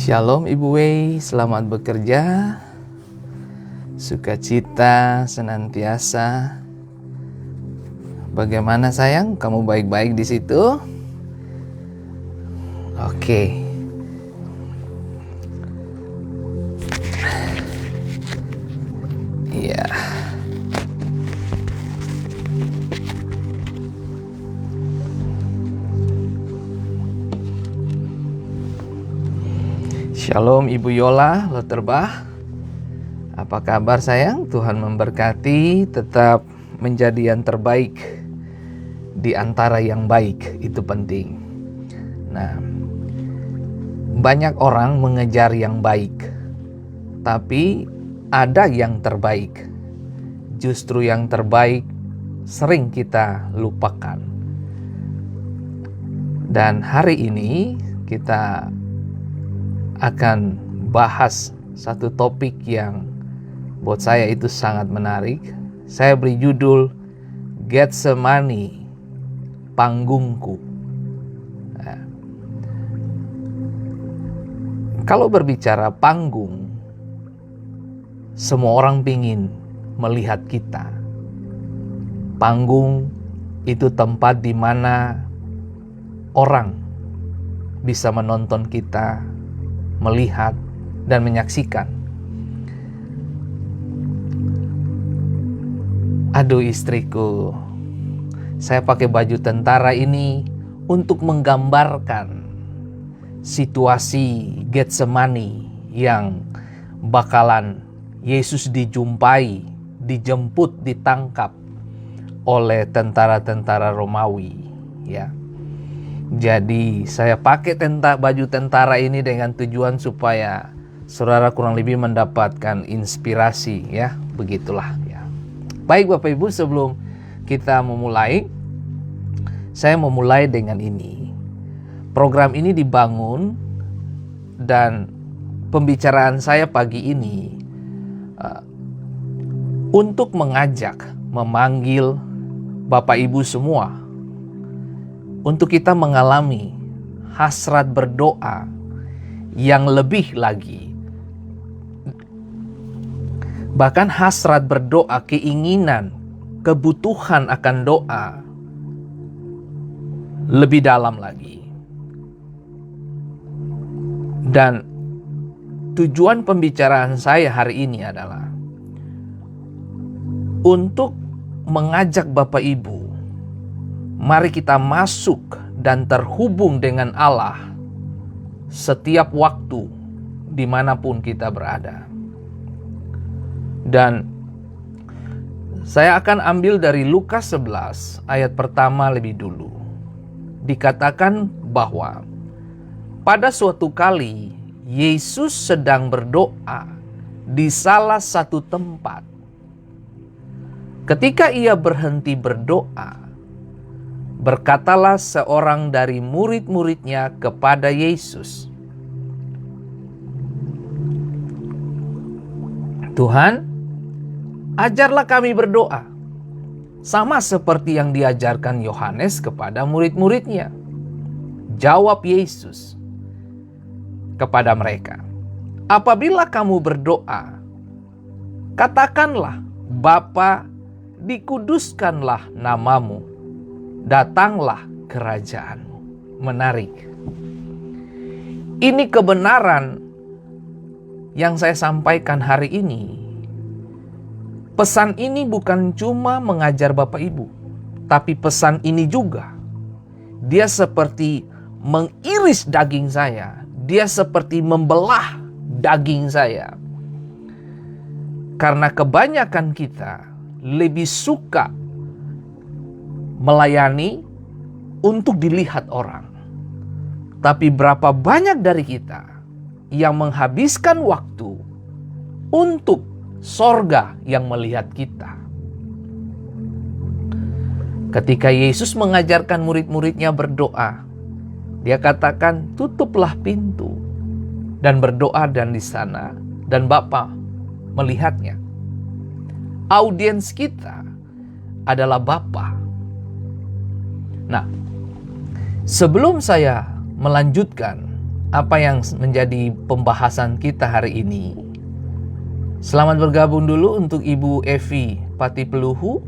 Shalom Ibu Wei, selamat bekerja. Sukacita senantiasa. Bagaimana sayang? Kamu baik-baik di situ? Oke. Iya. Shalom Ibu Yola Loterbah. Apa kabar sayang? Tuhan memberkati, tetap menjadi yang terbaik di antara yang baik, itu penting. Nah, banyak orang mengejar yang baik, tapi ada yang terbaik. Justru yang terbaik sering kita lupakan. Dan hari ini kita akan bahas satu topik yang buat saya itu sangat menarik. Saya beri judul Getsemani, Panggungku. Nah, kalau berbicara panggung, semua orang ingin melihat kita. Panggung itu tempat di mana orang bisa menonton kita, melihat dan menyaksikan. Aduh istriku, saya pakai baju tentara ini untuk menggambarkan situasi Getsemani yang bakalan Yesus dijumpai, dijemput, ditangkap oleh tentara-tentara Romawi, ya. Jadi saya pakai baju tentara ini dengan tujuan supaya saudara kurang lebih mendapatkan inspirasi, ya. Begitulah, ya. Baik Bapak Ibu, sebelum kita memulai, saya memulai dengan ini. Program ini dibangun dan pembicaraan saya pagi ini untuk mengajak, memanggil Bapak Ibu semua untuk kita mengalami hasrat berdoa yang lebih lagi. Bahkan hasrat berdoa, keinginan, kebutuhan akan doa lebih dalam lagi. Dan tujuan pembicaraan saya hari ini adalah untuk mengajak Bapak Ibu, mari kita masuk dan terhubung dengan Allah setiap waktu dimanapun kita berada. Dan saya akan ambil dari Lukas 11 ayat pertama lebih dulu. Dikatakan bahwa pada suatu kali Yesus sedang berdoa di salah satu tempat. Ketika ia berhenti berdoa, berkatalah seorang dari murid-muridnya kepada Yesus, "Tuhan, ajarlah kami berdoa, sama seperti yang diajarkan Yohanes kepada murid-muridnya." Jawab Yesus kepada mereka, "Apabila kamu berdoa, katakanlah, Bapa, dikuduskanlah namamu, datanglah kerajaanmu." Menarik. Ini kebenaran yang saya sampaikan hari ini. Pesan ini bukan cuma mengajar Bapak Ibu, tapi pesan ini juga, dia seperti mengiris daging saya. Dia seperti membelah daging saya. Karena kebanyakan kita lebih suka melayani untuk dilihat orang. Tapi berapa banyak dari kita yang menghabiskan waktu untuk sorga yang melihat kita. Ketika Yesus mengajarkan murid-muridnya berdoa, dia katakan, tutuplah pintu dan berdoa dan di sana, dan Bapa melihatnya. Audiens kita adalah Bapa. Nah, sebelum saya melanjutkan, apa yang menjadi pembahasan kita hari ini. Selamat bergabung dulu untuk Ibu Evi Patipeluhu.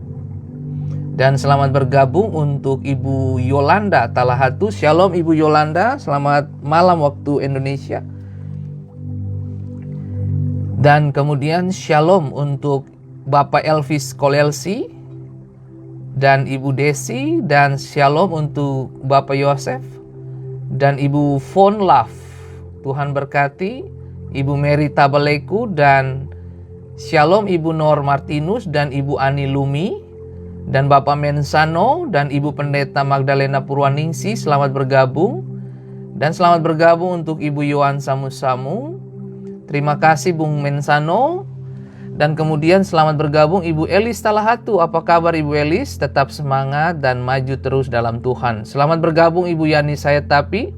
Dan selamat bergabung untuk Ibu Yolanda Talahatu. Shalom Ibu Yolanda, selamat malam waktu Indonesia. Dan kemudian shalom untuk Bapak Elvis Kolelsi dan Ibu Desi, dan shalom untuk Bapak Yosef dan Ibu Von Love. Tuhan berkati Ibu Mary Tabaleku, dan shalom Ibu Nor Martinus dan Ibu Ani Lumi dan Bapak Mensano dan Ibu Pendeta Magdalena Purwaningsi. Selamat bergabung. Dan selamat bergabung untuk Ibu Yohan Samu-Samu. Terima kasih Bung Mensano. Dan kemudian selamat bergabung Ibu Elis Talahatu. Apa kabar Ibu Elis? Tetap semangat dan maju terus dalam Tuhan. Selamat bergabung Ibu Yani Sayetapi.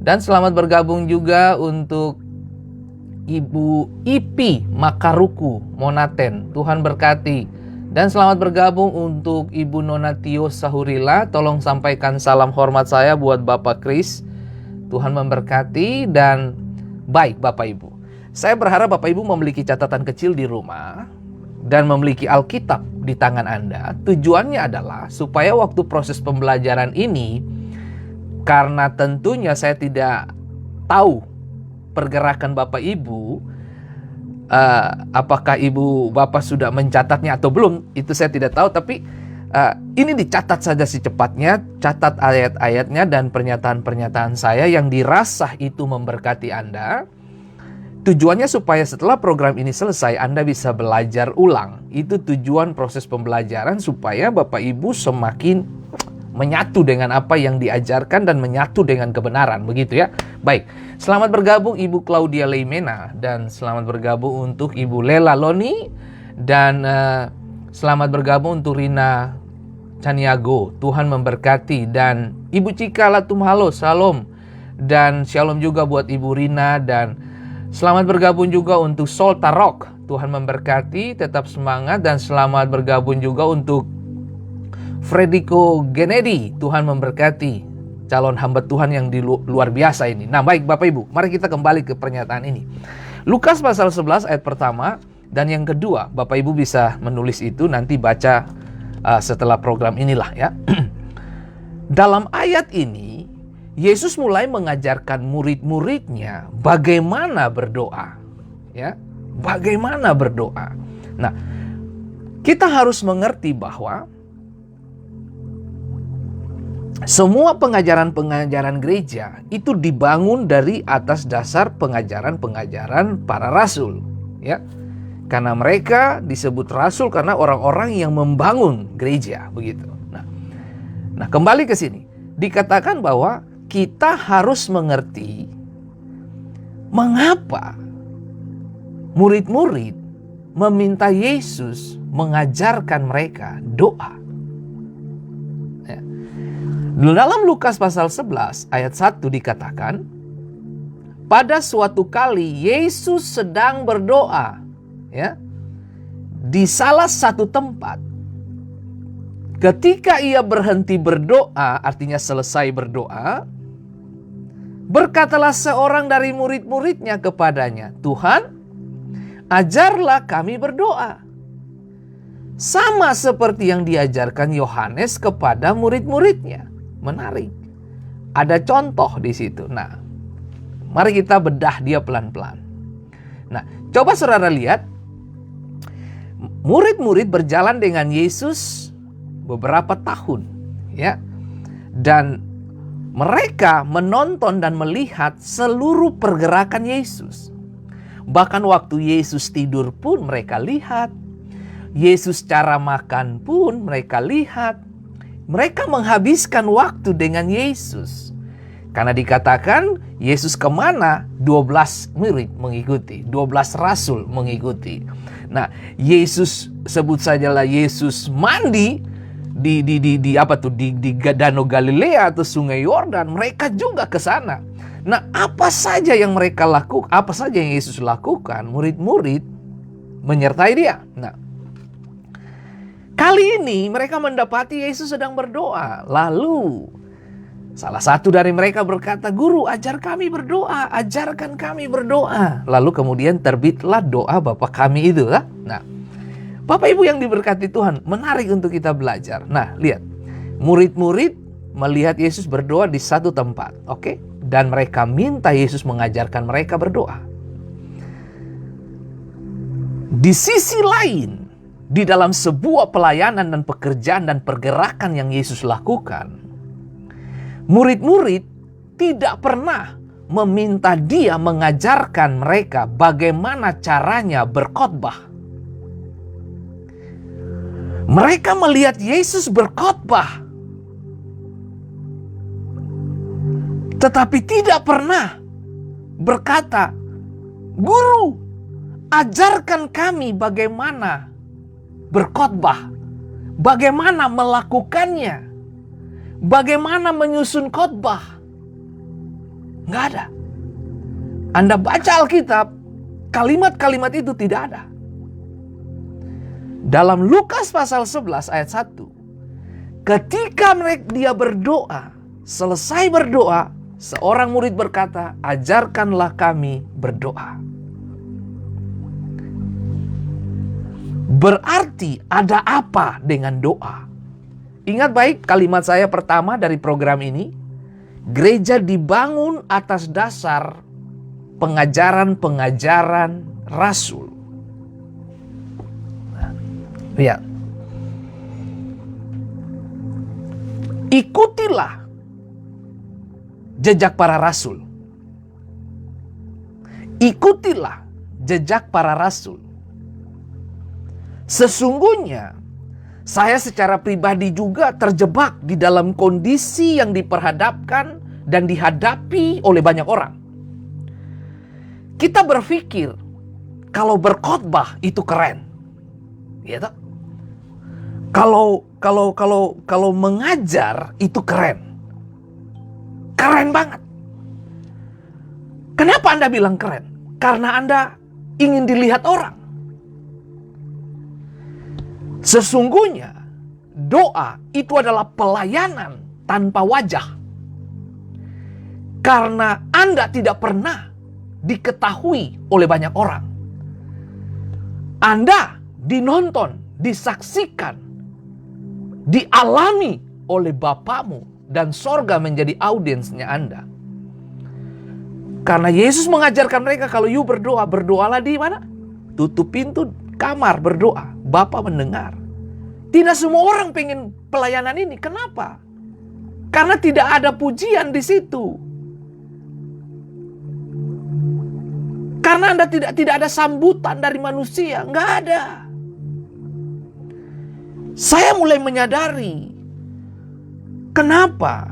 Dan selamat bergabung juga untuk Ibu Ipi Makaruku Monaten. Tuhan berkati. Dan selamat bergabung untuk Ibu Nonatio Sahurila. Tolong sampaikan salam hormat saya buat Bapak Kris. Tuhan memberkati. Dan baik Bapak Ibu, saya berharap Bapak Ibu memiliki catatan kecil di rumah dan memiliki Alkitab di tangan Anda. Tujuannya adalah supaya waktu proses pembelajaran ini, karena tentunya saya tidak tahu pergerakan Bapak Ibu, apakah Ibu Bapak sudah mencatatnya atau belum, itu saya tidak tahu. Tapi ini dicatat saja secepatnya, catat ayat-ayatnya dan pernyataan-pernyataan saya yang dirasa itu memberkati Anda. Tujuannya supaya setelah program ini selesai Anda bisa belajar ulang. Itu tujuan proses pembelajaran, supaya Bapak Ibu semakin menyatu dengan apa yang diajarkan dan menyatu dengan kebenaran, begitu ya. Baik, selamat bergabung Ibu Claudia Leimena, dan selamat bergabung untuk Ibu Lela Loni, dan selamat bergabung untuk Rina Caniago. Tuhan memberkati. Dan Ibu Cika Latumhalo, shalom. Dan shalom juga buat Ibu Rina. Dan selamat bergabung juga untuk Solta Rock. Tuhan memberkati, tetap semangat. Dan selamat bergabung juga untuk Frediko Genedi. Tuhan memberkati, calon hamba Tuhan yang luar biasa ini. Nah baik Bapak Ibu, mari kita kembali ke pernyataan ini. Lukas pasal 11 ayat pertama dan yang kedua. Bapak Ibu bisa menulis itu, nanti baca setelah program inilah ya. Dalam ayat ini Yesus mulai mengajarkan murid-muridnya bagaimana berdoa, ya, bagaimana berdoa. Nah, kita harus mengerti bahwa semua pengajaran-pengajaran gereja itu dibangun dari atas dasar pengajaran-pengajaran para rasul, ya. Karena mereka disebut rasul karena orang-orang yang membangun gereja, begitu. Nah, kembali ke sini. Dikatakan bahwa kita harus mengerti mengapa murid-murid meminta Yesus mengajarkan mereka doa. Ya. Dalam Lukas pasal 11 ayat 1 dikatakan, pada suatu kali Yesus sedang berdoa, ya, di salah satu tempat. Ketika ia berhenti berdoa, artinya selesai berdoa, berkatalah seorang dari murid-muridnya kepadanya, Tuhan, ajarlah kami berdoa. Sama seperti yang diajarkan Yohanes kepada murid-muridnya. Menarik. Ada contoh di situ. Nah, mari kita bedah dia pelan-pelan. Nah, coba saudara lihat. Murid-murid berjalan dengan Yesus beberapa tahun, ya. Dan mereka menonton dan melihat seluruh pergerakan Yesus. Bahkan waktu Yesus tidur pun mereka lihat. Yesus cara makan pun mereka lihat. Mereka menghabiskan waktu dengan Yesus. Karena dikatakan Yesus kemana? 12 murid mengikuti, 12 rasul mengikuti. Nah, Yesus sebut sajalah Yesus mandi di Danau Galilea atau Sungai Yordan, mereka juga ke sana. Nah, apa saja yang mereka lakukan, apa saja yang Yesus lakukan, murid-murid menyertai dia. Nah, kali ini mereka mendapati Yesus sedang berdoa. Lalu Salah satu dari mereka berkata, "Guru, ajar kami berdoa, ajarkan kami berdoa." Lalu kemudian terbitlah doa Bapa kami itu. Nah, Bapak Ibu yang diberkati Tuhan, menarik untuk kita belajar. Nah, lihat. Murid-murid melihat Yesus berdoa di satu tempat, oke? Dan mereka minta Yesus mengajarkan mereka berdoa. Di sisi lain, di dalam sebuah pelayanan dan pekerjaan dan pergerakan yang Yesus lakukan, murid-murid tidak pernah meminta dia mengajarkan mereka bagaimana caranya berkhotbah. Mereka melihat Yesus berkhotbah, tetapi tidak pernah berkata, "Guru, ajarkan kami bagaimana berkhotbah, bagaimana melakukannya, bagaimana menyusun khotbah." Nggak ada. Anda baca Alkitab, kalimat-kalimat itu tidak ada. Dalam Lukas pasal 11 ayat 1, ketika dia berdoa, selesai berdoa, seorang murid berkata, "Ajarkanlah kami berdoa." Berarti ada apa dengan doa? Ingat baik kalimat saya pertama dari program ini. Gereja dibangun atas dasar pengajaran-pengajaran Rasul. Ya. Ikutilah jejak para rasul. Ikutilah jejak para rasul. Sesungguhnya saya secara pribadi juga terjebak di dalam kondisi yang diperhadapkan dan dihadapi oleh banyak orang. Kita berpikir kalau berkhotbah itu keren. Ya toh? Kalau mengajar itu keren. Keren banget. Kenapa Anda bilang keren? Karena Anda ingin dilihat orang. Sesungguhnya doa itu adalah pelayanan tanpa wajah. Karena Anda tidak pernah diketahui oleh banyak orang. Anda dinonton, disaksikan, dialami oleh Bapamu, dan sorga menjadi audiensnya Anda. Karena Yesus mengajarkan mereka, kalau you berdoa, berdoalah di mana? Tutup pintu kamar berdoa, Bapa mendengar. Tidak semua orang pengen pelayanan ini. Kenapa? Karena tidak ada pujian di situ. Karena Anda tidak ada sambutan dari manusia, nggak ada. Saya mulai menyadari kenapa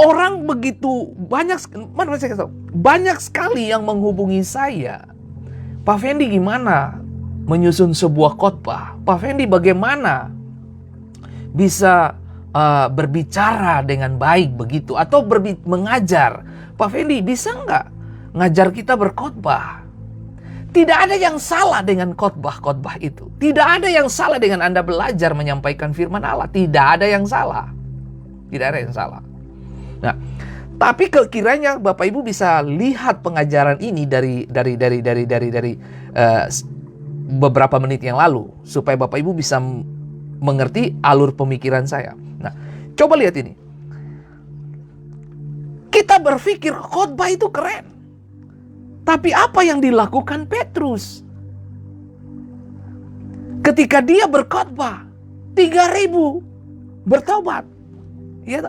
orang begitu banyak sekali yang menghubungi saya. "Pak Fendi, gimana menyusun sebuah khotbah? Pak Fendi, bagaimana bisa berbicara dengan baik begitu? Atau mengajar? Pak Fendi, bisa nggak ngajar kita berkhotbah?" Tidak ada yang salah dengan khotbah-khotbah itu. Tidak ada yang salah dengan Anda belajar menyampaikan firman Allah. Tidak ada yang salah. Tidak ada yang salah. Nah, tapi kiranya Bapak Ibu bisa lihat pengajaran ini dari beberapa menit yang lalu, supaya Bapak Ibu bisa mengerti alur pemikiran saya. Nah, coba lihat ini. Kita berpikir khotbah itu keren. Tapi apa yang dilakukan Petrus? Ketika dia berkhotbah, 3.000 bertobat. Ya,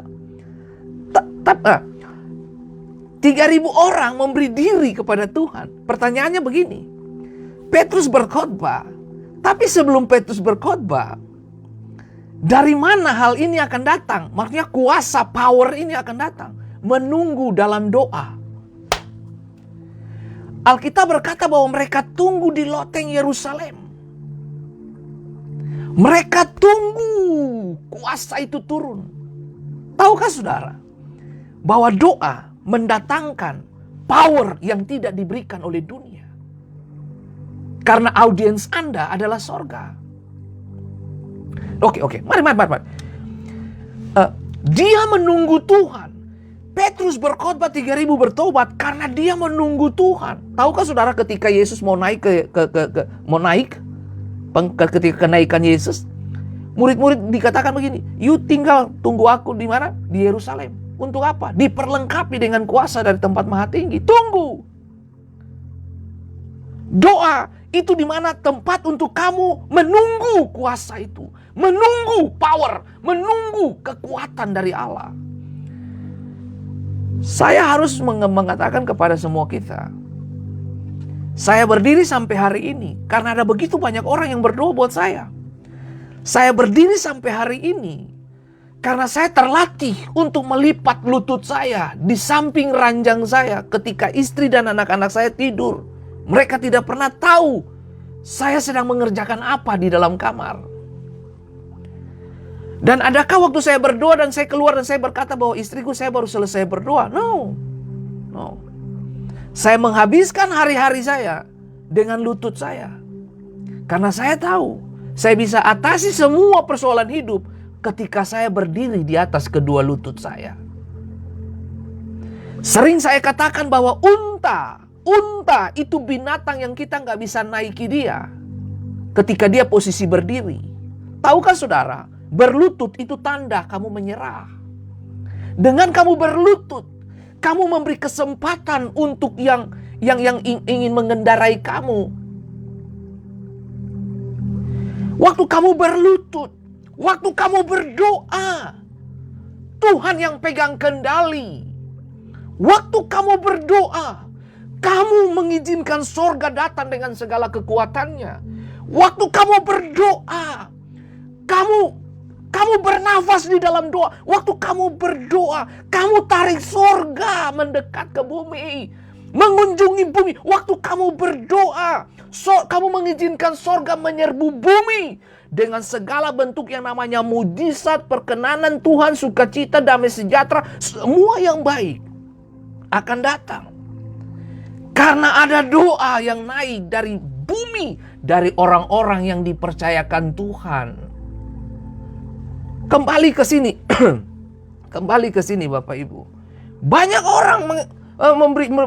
3.000 orang memberi diri kepada Tuhan. Pertanyaannya begini. Petrus berkhotbah, tapi sebelum Petrus berkhotbah, dari mana hal ini akan datang? Maksudnya kuasa, power ini akan datang. Menunggu dalam doa. Alkitab berkata bahwa mereka tunggu di loteng Yerusalem. Mereka tunggu kuasa itu turun. Tahukah saudara bahwa doa mendatangkan power yang tidak diberikan oleh dunia? Karena audiens Anda adalah sorga. Oke. Mari. Dia menunggu Tuhan. Petrus berkhotbah 3.000 bertobat karena dia menunggu Tuhan. Tahukah saudara ketika Yesus mau naik ketika kenaikan Yesus, murid-murid dikatakan begini, "You tinggal tunggu aku di mana? Di Yerusalem." Untuk apa? Diperlengkapi dengan kuasa dari tempat maha tinggi. Tunggu. Doa itu di mana tempat untuk kamu menunggu kuasa itu, menunggu power, menunggu kekuatan dari Allah. Saya harus mengatakan kepada semua kita, saya berdiri sampai hari ini karena ada begitu banyak orang yang berdoa buat saya. Saya berdiri sampai hari ini karena saya terlatih untuk melipat lutut saya di samping ranjang saya ketika istri dan anak-anak saya tidur. Mereka tidak pernah tahu saya sedang mengerjakan apa di dalam kamar. Dan adakah waktu saya berdoa dan saya keluar dan saya berkata bahwa istriku saya baru selesai berdoa? No. Saya menghabiskan hari-hari saya dengan lutut saya. Karena saya tahu saya bisa atasi semua persoalan hidup ketika saya berdiri di atas kedua lutut saya. Sering saya katakan bahwa unta itu binatang yang kita nggak bisa naiki dia ketika dia posisi berdiri. Tahukah saudara? Berlutut itu tanda kamu menyerah. Dengan kamu berlutut, kamu memberi kesempatan untuk yang ingin mengendarai kamu. Waktu kamu berlutut, waktu kamu berdoa, Tuhan yang pegang kendali. Waktu kamu berdoa, kamu mengizinkan sorga datang dengan segala kekuatannya. Waktu kamu berdoa, kamu bernafas di dalam doa. Waktu kamu berdoa, kamu tarik sorga mendekat ke bumi, mengunjungi bumi. Waktu kamu berdoa, kamu mengizinkan sorga menyerbu bumi dengan segala bentuk yang namanya mujizat, perkenanan Tuhan, sukacita, damai sejahtera, semua yang baik akan datang. Karena ada doa yang naik dari bumi, dari orang-orang yang dipercayakan Tuhan. Kembali ke sini. Kembali ke sini Bapak Ibu. Banyak orang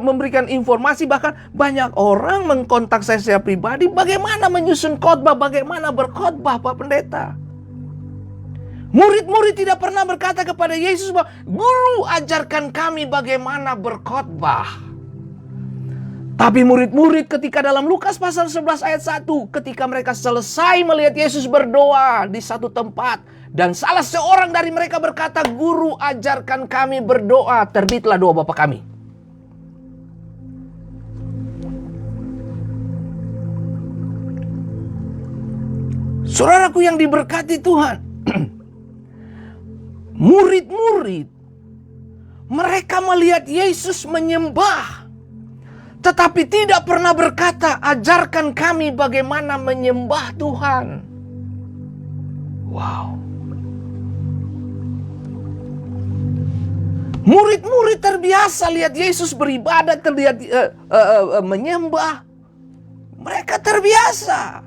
memberikan informasi, bahkan banyak orang mengkontak saya pribadi bagaimana menyusun khotbah, bagaimana berkhotbah Pak Pendeta. Murid-murid tidak pernah berkata kepada Yesus bahwa Guru ajarkan kami bagaimana berkhotbah. Tapi murid-murid ketika dalam Lukas pasal 11 ayat 1, ketika mereka selesai melihat Yesus berdoa di satu tempat, dan salah seorang dari mereka berkata, Guru ajarkan kami berdoa, terbitlah doa Bapa kami. Saudaraku yang diberkati Tuhan, murid-murid mereka melihat Yesus menyembah, tetapi tidak pernah berkata, ajarkan kami bagaimana menyembah Tuhan. Wow. Murid-murid terbiasa lihat Yesus beribadat, terlihat menyembah. Mereka terbiasa.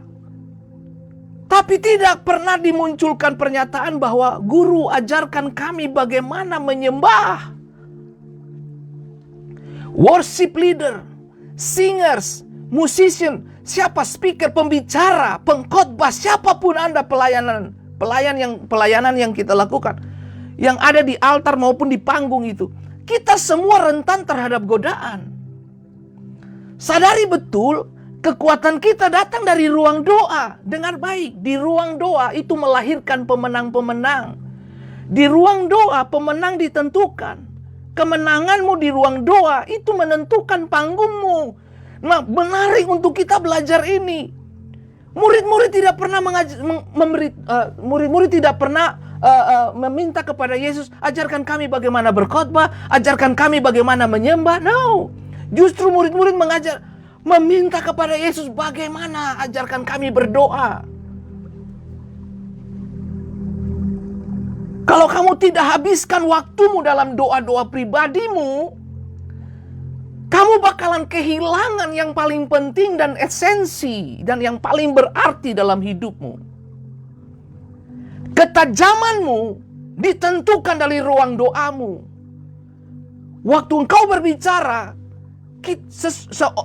Tapi tidak pernah dimunculkan pernyataan bahwa Guru ajarkan kami bagaimana menyembah. Worship leader, singers, musician, siapa speaker, pembicara, pengkhotbah, siapapun Anda, pelayanan yang kita lakukan, yang ada di altar maupun di panggung itu, kita semua rentan terhadap godaan. Sadari betul, kekuatan kita datang dari ruang doa. Dengar baik, di ruang doa itu melahirkan pemenang-pemenang. Di ruang doa pemenang ditentukan. Kemenanganmu di ruang doa itu menentukan panggungmu. Nah, menarik untuk kita belajar ini. Murid-murid tidak pernah meminta kepada Yesus, ajarkan kami bagaimana berkhotbah, ajarkan kami bagaimana menyembah. No, justru murid-murid meminta kepada Yesus, bagaimana ajarkan kami berdoa. Kalau kamu tidak habiskan waktumu dalam doa-doa pribadimu, kamu bakalan kehilangan yang paling penting dan esensi dan yang paling berarti dalam hidupmu. Ketajamanmu ditentukan dari ruang doamu. Waktu engkau berbicara,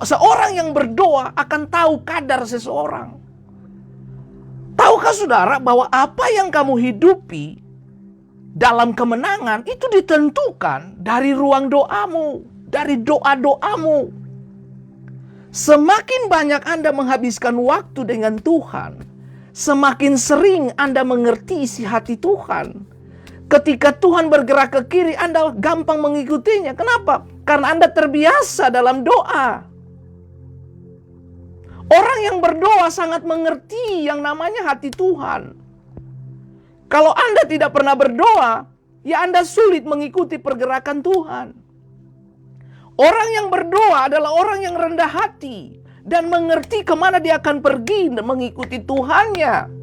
seorang yang berdoa akan tahu kadar seseorang. Tahukah saudara bahwa apa yang kamu hidupi dalam kemenangan itu ditentukan dari ruang doamu, dari doa-doamu. Semakin banyak Anda menghabiskan waktu dengan Tuhan, semakin sering Anda mengerti isi hati Tuhan. Ketika Tuhan bergerak ke kiri, Anda gampang mengikutinya. Kenapa? Karena Anda terbiasa dalam doa. Orang yang berdoa sangat mengerti yang namanya hati Tuhan. Kalau Anda tidak pernah berdoa, ya Anda sulit mengikuti pergerakan Tuhan. Orang yang berdoa adalah orang yang rendah hati dan mengerti kemana dia akan pergi dan mengikuti Tuhannya.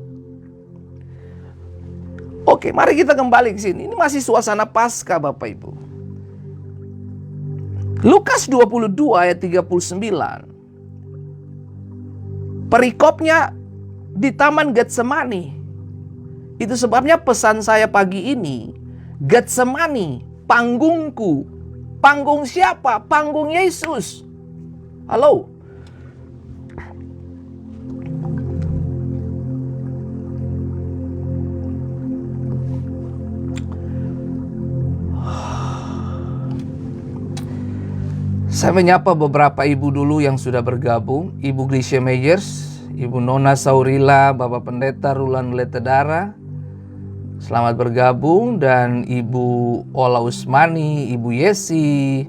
Oke, mari kita kembali ke sini. Ini masih suasana Paskah, Bapak Ibu. Lukas 22 ayat 39. Perikopnya di Taman Getsemani. Itu sebabnya pesan saya pagi ini, Getsemani, panggungku. Panggung siapa? Panggung Yesus. Halo. Saya menyapa beberapa ibu dulu yang sudah bergabung. Ibu Grisha Meyers, Ibu Nona Saurila, Bapak Pendeta Rulan Letedara, selamat bergabung. Dan Ibu Ola Usmani, Ibu Yesi,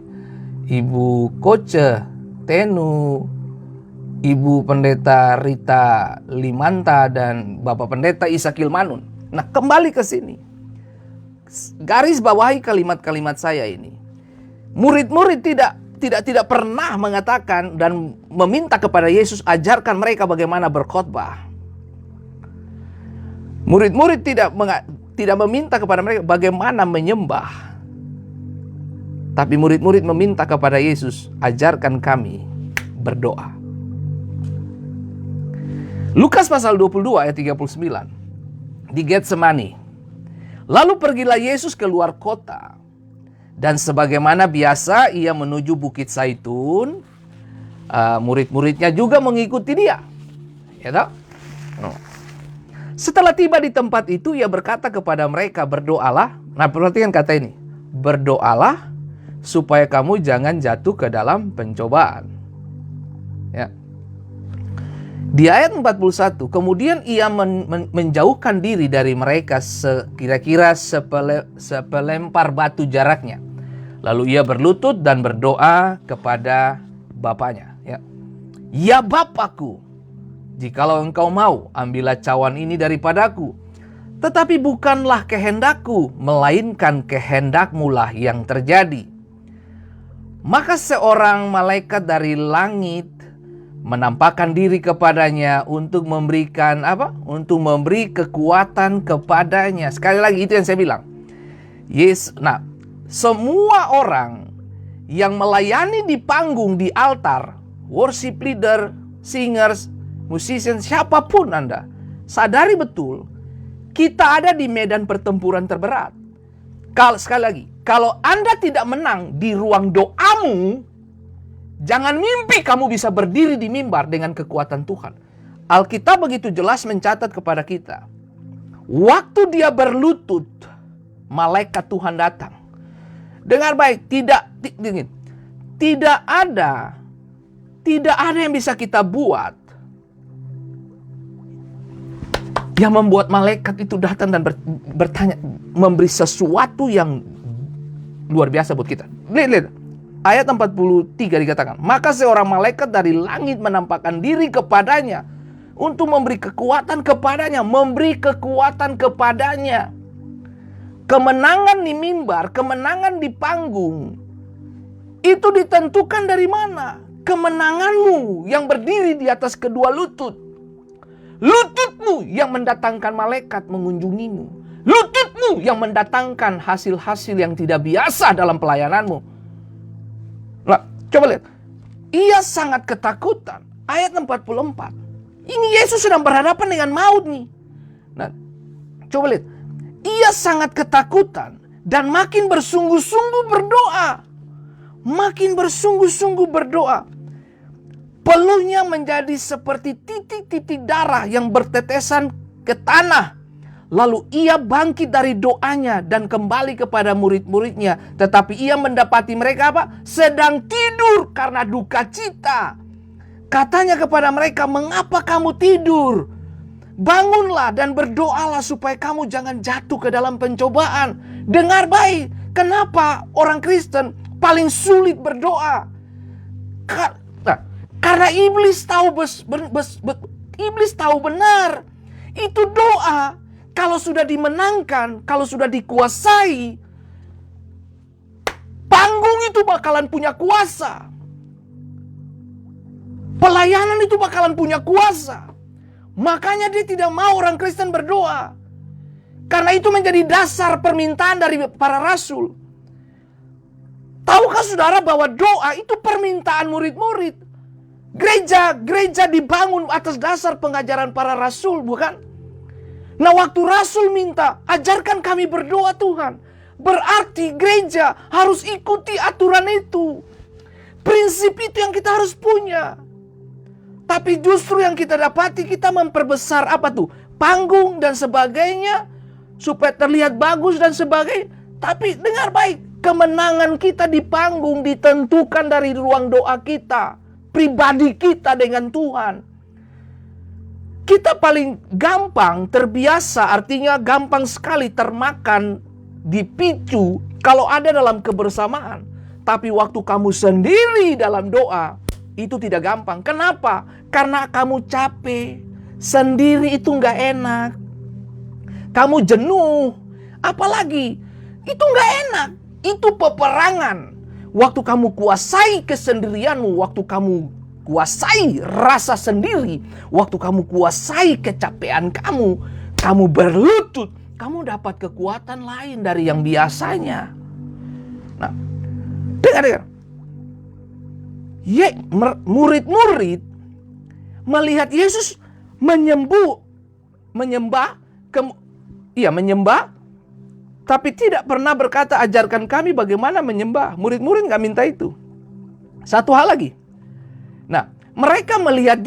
Ibu Koce Tenu, Ibu Pendeta Rita Limanta, dan Bapak Pendeta Isa Kilmanun. Nah, kembali ke sini. Garis bawahi kalimat-kalimat saya ini. Murid-murid tidak pernah mengatakan dan meminta kepada Yesus, ajarkan mereka bagaimana berkhotbah. Murid-murid tidak meminta kepada mereka bagaimana menyembah. Tapi murid-murid meminta kepada Yesus, ajarkan kami berdoa. Lukas pasal 22 ayat 39. Di Getsemani. Lalu pergilah Yesus keluar kota. Dan sebagaimana biasa ia menuju Bukit Zaitun, murid-muridnya juga mengikuti dia. Ya tahu? Setelah tiba di tempat itu, ia berkata kepada mereka, berdoalah. Nah, perhatikan kata ini. Berdoalah supaya kamu jangan jatuh ke dalam pencobaan. Ya. Di ayat 41, kemudian ia menjauhkan diri dari mereka kira-kira sepelempar batu jaraknya. Lalu ia berlutut dan berdoa kepada Bapaknya. Ya Bapakku, jikalau engkau mau, ambillah cawan ini daripadaku. Tetapi bukanlah kehendakku, melainkan kehendakmu lah yang terjadi. Maka seorang malaikat dari langit menampakkan diri kepadanya untuk memberikan apa? Untuk memberi kekuatan kepadanya. Sekali lagi itu yang saya bilang. Nah, semua orang yang melayani di panggung, di altar, worship leader, singers, musician, siapapun Anda, sadari betul kita ada di medan pertempuran terberat. Sekali lagi, kalau Anda tidak menang di ruang doamu, jangan mimpi kamu bisa berdiri di mimbar dengan kekuatan Tuhan. Alkitab begitu jelas mencatat kepada kita. Waktu dia berlutut, malaikat Tuhan datang. Dengar baik, tidak ada yang bisa kita buat yang membuat malaikat itu datang dan bertanya, memberi sesuatu yang luar biasa buat kita. Lihat. Ayat 43 dikatakan, maka seorang malaikat dari langit menampakkan diri kepadanya untuk memberi kekuatan kepadanya, Kemenangan di mimbar, kemenangan di panggung, itu ditentukan dari mana? Kemenanganmu yang berdiri di atas kedua lutut. Lututmu yang mendatangkan malaikat mengunjungimu. Lututmu yang mendatangkan hasil-hasil yang tidak biasa dalam pelayananmu. Nah, coba lihat. Ia sangat ketakutan. Ayat 44. Ini Yesus sedang berhadapan dengan maut nih. Nah, coba lihat. ia sangat ketakutan dan makin bersungguh-sungguh berdoa. Makin bersungguh-sungguh berdoa. Peluhnya menjadi seperti titik-titik darah yang bertetesan ke tanah. Lalu ia bangkit dari doanya dan kembali kepada murid-muridnya. Tetapi ia mendapati mereka apa? Sedang tidur karena duka cita. Katanya kepada mereka, mengapa kamu tidur? Bangunlah dan berdoalah supaya kamu jangan jatuh ke dalam pencobaan. Dengar baik, kenapa orang Kristen paling sulit berdoa? Karena iblis tahu benar. Itu doa kalau sudah dimenangkan, kalau sudah dikuasai, panggung itu bakalan punya kuasa. Pelayanan itu bakalan punya kuasa. Makanya dia tidak mau orang Kristen berdoa. Karena itu menjadi dasar permintaan dari para rasul. Tahukah saudara bahwa doa itu permintaan murid-murid? Gereja dibangun atas dasar pengajaran para rasul, bukan? Nah, waktu rasul minta, ajarkan kami berdoa Tuhan. Berarti gereja harus ikuti aturan itu. Prinsip itu yang kita harus punya. Tapi justru yang kita dapati, kita memperbesar apa tuh? Panggung dan sebagainya. Supaya terlihat bagus dan sebagainya. Tapi dengar baik, kemenangan kita di panggung ditentukan dari ruang doa kita. Pribadi kita dengan Tuhan. Kita paling gampang terbiasa, artinya gampang sekali termakan, dipicu kalau ada dalam kebersamaan. Tapi waktu kamu sendiri dalam doa, itu tidak gampang. Kenapa? Karena kamu capek. Sendiri itu gak enak. Kamu jenuh. Apalagi, itu gak enak. Itu peperangan. Waktu kamu kuasai kesendirianmu, waktu kamu kuasai rasa sendiri, waktu kamu kuasai kecapean kamu berlutut, kamu dapat kekuatan lain dari yang biasanya. Nah, dengar. Murid-murid melihat Yesus menyembah, tapi tidak pernah berkata, ajarkan kami bagaimana menyembah. Murid-murid gak minta itu. Satu hal lagi. Nah, mereka melihat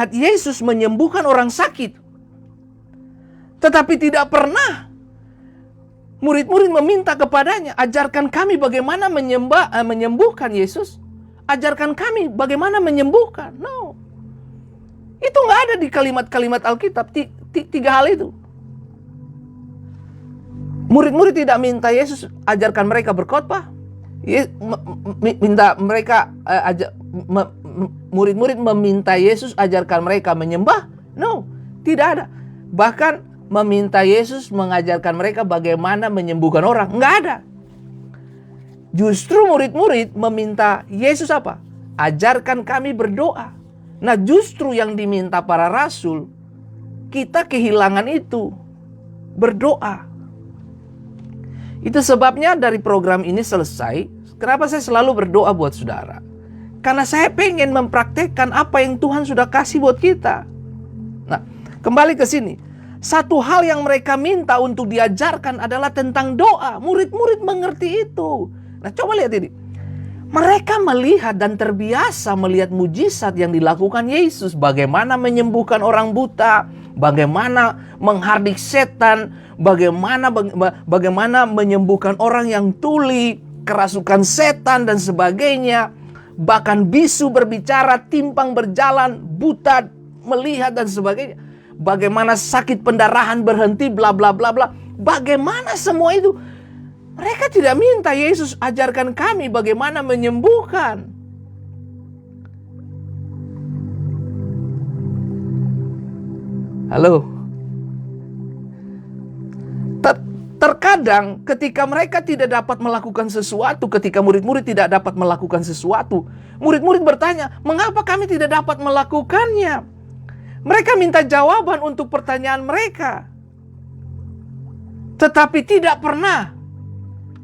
Yesus menyembuhkan orang sakit. Tetapi tidak pernah murid-murid meminta kepadanya, ajarkan kami bagaimana menyembuhkan Yesus. Ajarkan kami bagaimana menyembuhkan. No. Itu gak ada di kalimat-kalimat Alkitab. Tiga hal itu. Murid-murid tidak minta Yesus ajarkan mereka berkhotbah. Minta mereka murid-murid meminta Yesus ajarkan mereka menyembah. No, tidak ada. Bahkan meminta Yesus mengajarkan mereka bagaimana menyembuhkan orang. Nggak ada. Justru murid-murid meminta Yesus apa? Ajarkan kami berdoa. Nah, justru yang diminta para rasul, kita kehilangan itu. Berdoa. Itu sebabnya dari program ini selesai, kenapa saya selalu berdoa buat saudara? Karena saya pengen mempraktekkan apa yang Tuhan sudah kasih buat kita. Nah, kembali ke sini. Satu hal yang mereka minta untuk diajarkan adalah tentang doa. Murid-murid mengerti itu. Nah, coba lihat ini. Mereka melihat dan terbiasa melihat mujizat yang dilakukan Yesus. Bagaimana menyembuhkan orang buta, bagaimana menghardik setan, bagaimana menyembuhkan orang yang tuli, kerasukan setan dan sebagainya. Bahkan bisu berbicara, timpang berjalan, buta melihat dan sebagainya. Bagaimana sakit pendarahan berhenti, bla bla bla bla. Bagaimana semua itu? Mereka tidak minta Yesus ajarkan kami bagaimana menyembuhkan. Halo. Terkadang ketika mereka tidak dapat melakukan sesuatu, ketika murid-murid tidak dapat melakukan sesuatu, murid-murid bertanya, mengapa kami tidak dapat melakukannya? Mereka minta jawaban untuk pertanyaan mereka. Tetapi tidak pernah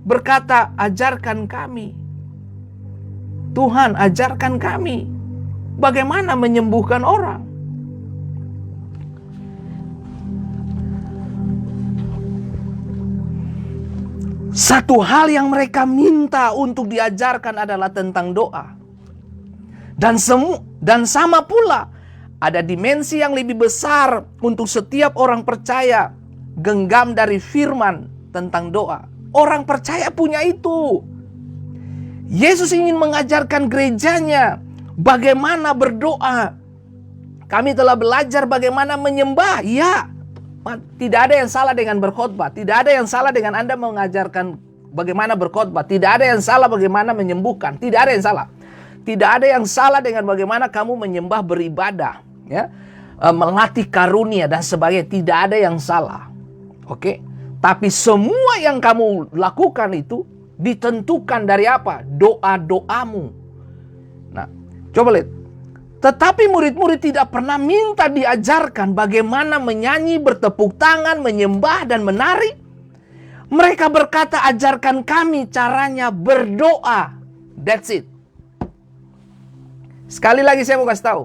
berkata, ajarkan kami. Tuhan, ajarkan kami bagaimana menyembuhkan orang. Satu hal yang mereka minta untuk diajarkan adalah tentang doa. Dan sama pula ada dimensi yang lebih besar untuk setiap orang percaya, genggam dari firman tentang doa. Orang percaya punya itu. Yesus ingin mengajarkan gerejanya bagaimana berdoa. Kami telah belajar bagaimana menyembah. Ya, tidak ada yang salah dengan berkhotbah. Tidak ada yang salah dengan Anda mengajarkan bagaimana berkhotbah. Tidak ada yang salah bagaimana menyembuhkan. Tidak ada yang salah. Tidak ada yang salah dengan bagaimana kamu menyembah, beribadah, ya, melatih karunia dan sebagainya. Tidak ada yang salah. Oke? Tapi semua yang kamu lakukan itu ditentukan dari apa? Doa-doamu. Nah, coba lihat. Tetapi murid-murid tidak pernah minta diajarkan bagaimana menyanyi, bertepuk tangan, menyembah, dan menari. Mereka berkata, ajarkan kami caranya berdoa. That's it. Sekali lagi saya mau kasih tahu.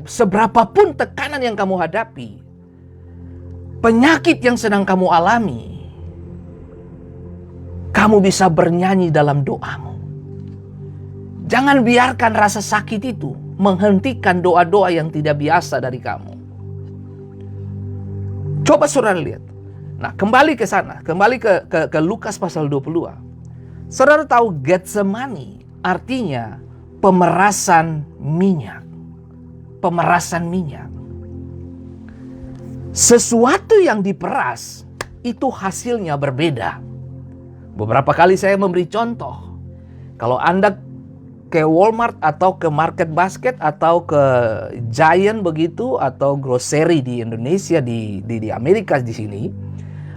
Seberapapun tekanan yang kamu hadapi, penyakit yang sedang kamu alami, kamu bisa bernyanyi dalam doamu. Jangan biarkan rasa sakit itu menghentikan doa-doa yang tidak biasa dari kamu. Coba saudara lihat. Nah, kembali ke sana. Kembali ke Lukas pasal 22. Saudara tahu Getsemani artinya pemerasan minyak. Pemerasan minyak. Sesuatu yang diperas itu hasilnya berbeda. Beberapa kali saya memberi contoh. Kalau Anda ke Walmart atau ke Market Basket atau ke Giant begitu atau grocery di Indonesia, di Amerika di sini,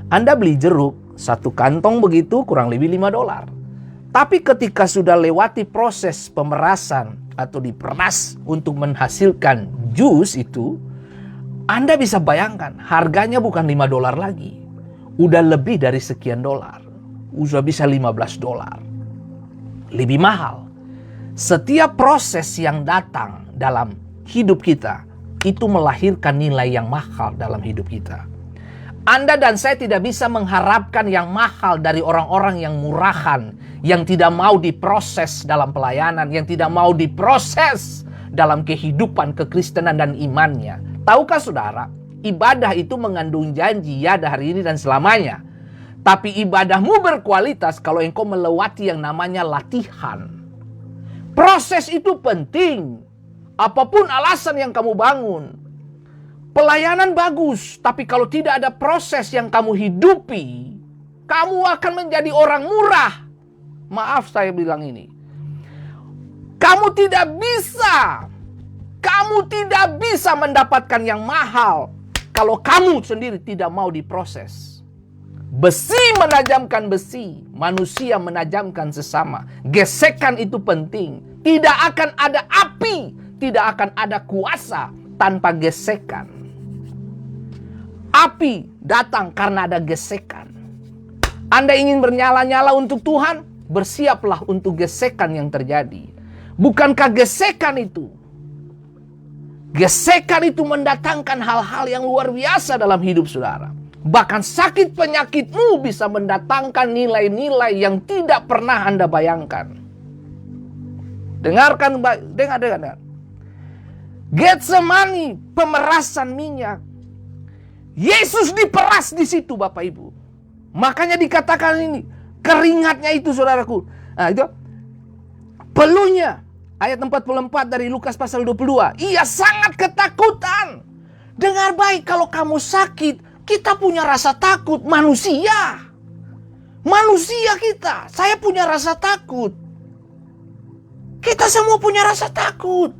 Anda beli jeruk satu kantong begitu kurang lebih $5. Tapi ketika sudah lewati proses pemerasan atau diperas untuk menghasilkan jus itu, Anda bisa bayangkan harganya bukan $5 lagi. Udah lebih dari sekian dolar. Udah bisa $15. Lebih mahal. Setiap proses yang datang dalam hidup kita itu melahirkan nilai yang mahal dalam hidup kita. Anda dan saya tidak bisa mengharapkan yang mahal dari orang-orang yang murahan, yang tidak mau diproses dalam pelayanan, yang tidak mau diproses dalam kehidupan kekristenan dan imannya. Tahukah saudara, ibadah itu mengandung janji ya hari ini dan selamanya. Tapi ibadahmu berkualitas kalau engkau melewati yang namanya latihan. Proses itu penting. Apapun alasan yang kamu bangun. Pelayanan bagus, tapi kalau tidak ada proses yang kamu hidupi, kamu akan menjadi orang murah. Maaf saya bilang ini. Kamu tidak bisa mendapatkan yang mahal kalau kamu sendiri tidak mau diproses. Besi menajamkan besi, manusia menajamkan sesama. Gesekan itu penting. Tidak akan ada api, tidak akan ada kuasa tanpa gesekan. Api datang karena ada gesekan. Anda ingin bernyala-nyala untuk Tuhan? Bersiaplah untuk gesekan yang terjadi. Bukankah gesekan itu mendatangkan hal-hal yang luar biasa dalam hidup saudara? Bahkan sakit penyakitmu bisa mendatangkan nilai-nilai yang tidak pernah Anda bayangkan. Dengarkan, dengar. Getsemani, pemerasan minyak. Yesus diperas di situ Bapak Ibu. Makanya dikatakan ini, keringatnya itu saudaraku. Nah itu, peluhnya. Ayat 44 dari Lukas pasal 22. Ia sangat ketakutan. Dengar baik, kalau kamu sakit, kita punya rasa takut. Manusia kita. Saya punya rasa takut. Kita semua punya rasa takut.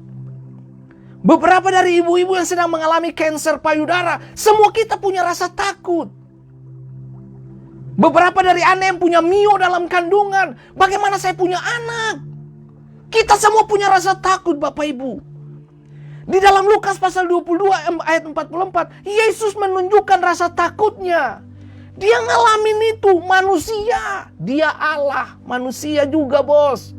Beberapa dari ibu-ibu yang sedang mengalami kanker payudara, semua kita punya rasa takut. Beberapa dari Anda yang punya mio dalam kandungan, bagaimana saya punya anak? Kita semua punya rasa takut Bapak Ibu. Di dalam Lukas pasal 22 ayat 44, Yesus menunjukkan rasa takutnya. Dia ngalamin itu, manusia. Dia Allah, manusia juga bos.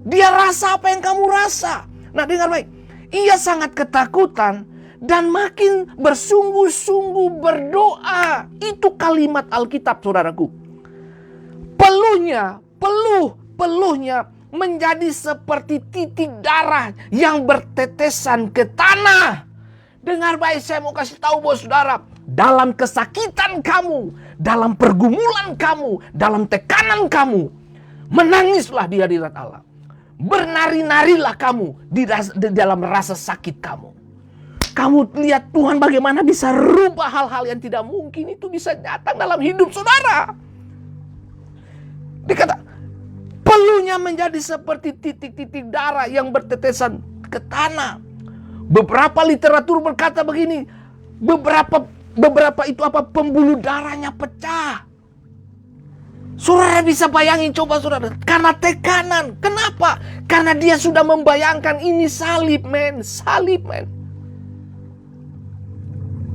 Dia rasa apa yang kamu rasa. Nah dengar baik, ia sangat ketakutan dan makin bersungguh-sungguh berdoa. Itu kalimat Alkitab, saudaraku. Peluhnya menjadi seperti titik darah yang bertetesan ke tanah. Dengar baik, saya mau kasih tahu bos saudara. Dalam kesakitan kamu, dalam pergumulan kamu, dalam tekanan kamu, menangislah di hadirat Allah. Bernari-narilah kamu di dalam rasa sakit kamu. Kamu lihat Tuhan bagaimana bisa rubah hal-hal yang tidak mungkin itu bisa datang dalam hidup saudara. Dikata, peluhnya menjadi seperti titik-titik darah yang bertetesan ke tanah. Beberapa literatur berkata begini, beberapa itu pembuluh darahnya pecah. Saudara bisa bayangin, coba saudara, karena tekanan. Kenapa? Karena dia sudah membayangkan ini salib, men.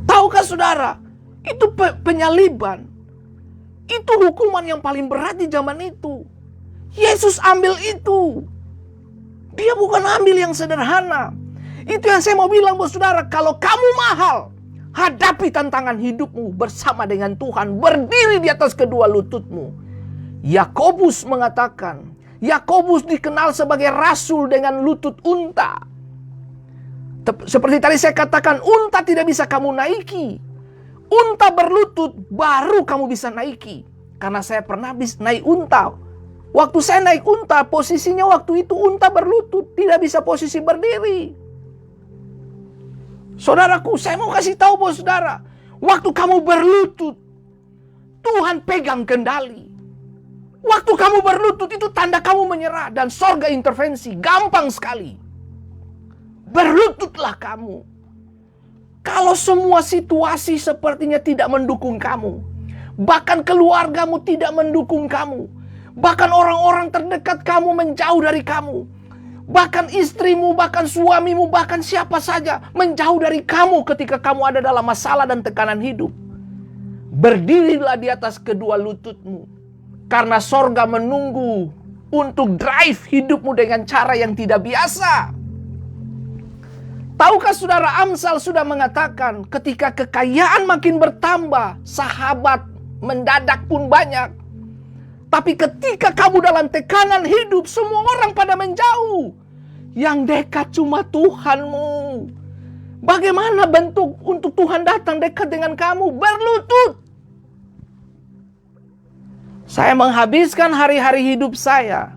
Tahukah saudara, itu penyaliban. Itu hukuman yang paling berat di zaman itu. Yesus ambil itu. Dia bukan ambil yang sederhana. Itu yang saya mau bilang buat saudara. Kalau kamu mahal, hadapi tantangan hidupmu bersama dengan Tuhan. Berdiri di atas kedua lututmu. Yakobus mengatakan, Yakobus dikenal sebagai rasul dengan lutut unta. Seperti tadi saya katakan, unta tidak bisa kamu naiki. Unta berlutut baru kamu bisa naiki. Karena saya pernah naik unta. Waktu saya naik unta, posisinya waktu itu unta berlutut, tidak bisa posisi berdiri. Saudaraku, saya mau kasih tahu buat saudara, waktu kamu berlutut, Tuhan pegang kendali. Waktu kamu berlutut itu tanda kamu menyerah dan sorga intervensi, gampang sekali. Berlututlah kamu. Kalau semua situasi sepertinya tidak mendukung kamu, bahkan keluargamu tidak mendukung kamu, bahkan orang-orang terdekat kamu menjauh dari kamu, bahkan istrimu, bahkan suamimu, bahkan siapa saja menjauh dari kamu ketika kamu ada dalam masalah dan tekanan hidup. Berdirilah di atas kedua lututmu, karena sorga menunggu untuk drive hidupmu dengan cara yang tidak biasa. Tahukah saudara, Amsal sudah mengatakan ketika kekayaan makin bertambah, sahabat mendadak pun banyak. Tapi ketika kamu dalam tekanan hidup, semua orang pada menjauh. Yang dekat cuma Tuhanmu. Bagaimana bentuk untuk Tuhan datang dekat dengan kamu? Berlutut. Saya menghabiskan hari-hari hidup saya.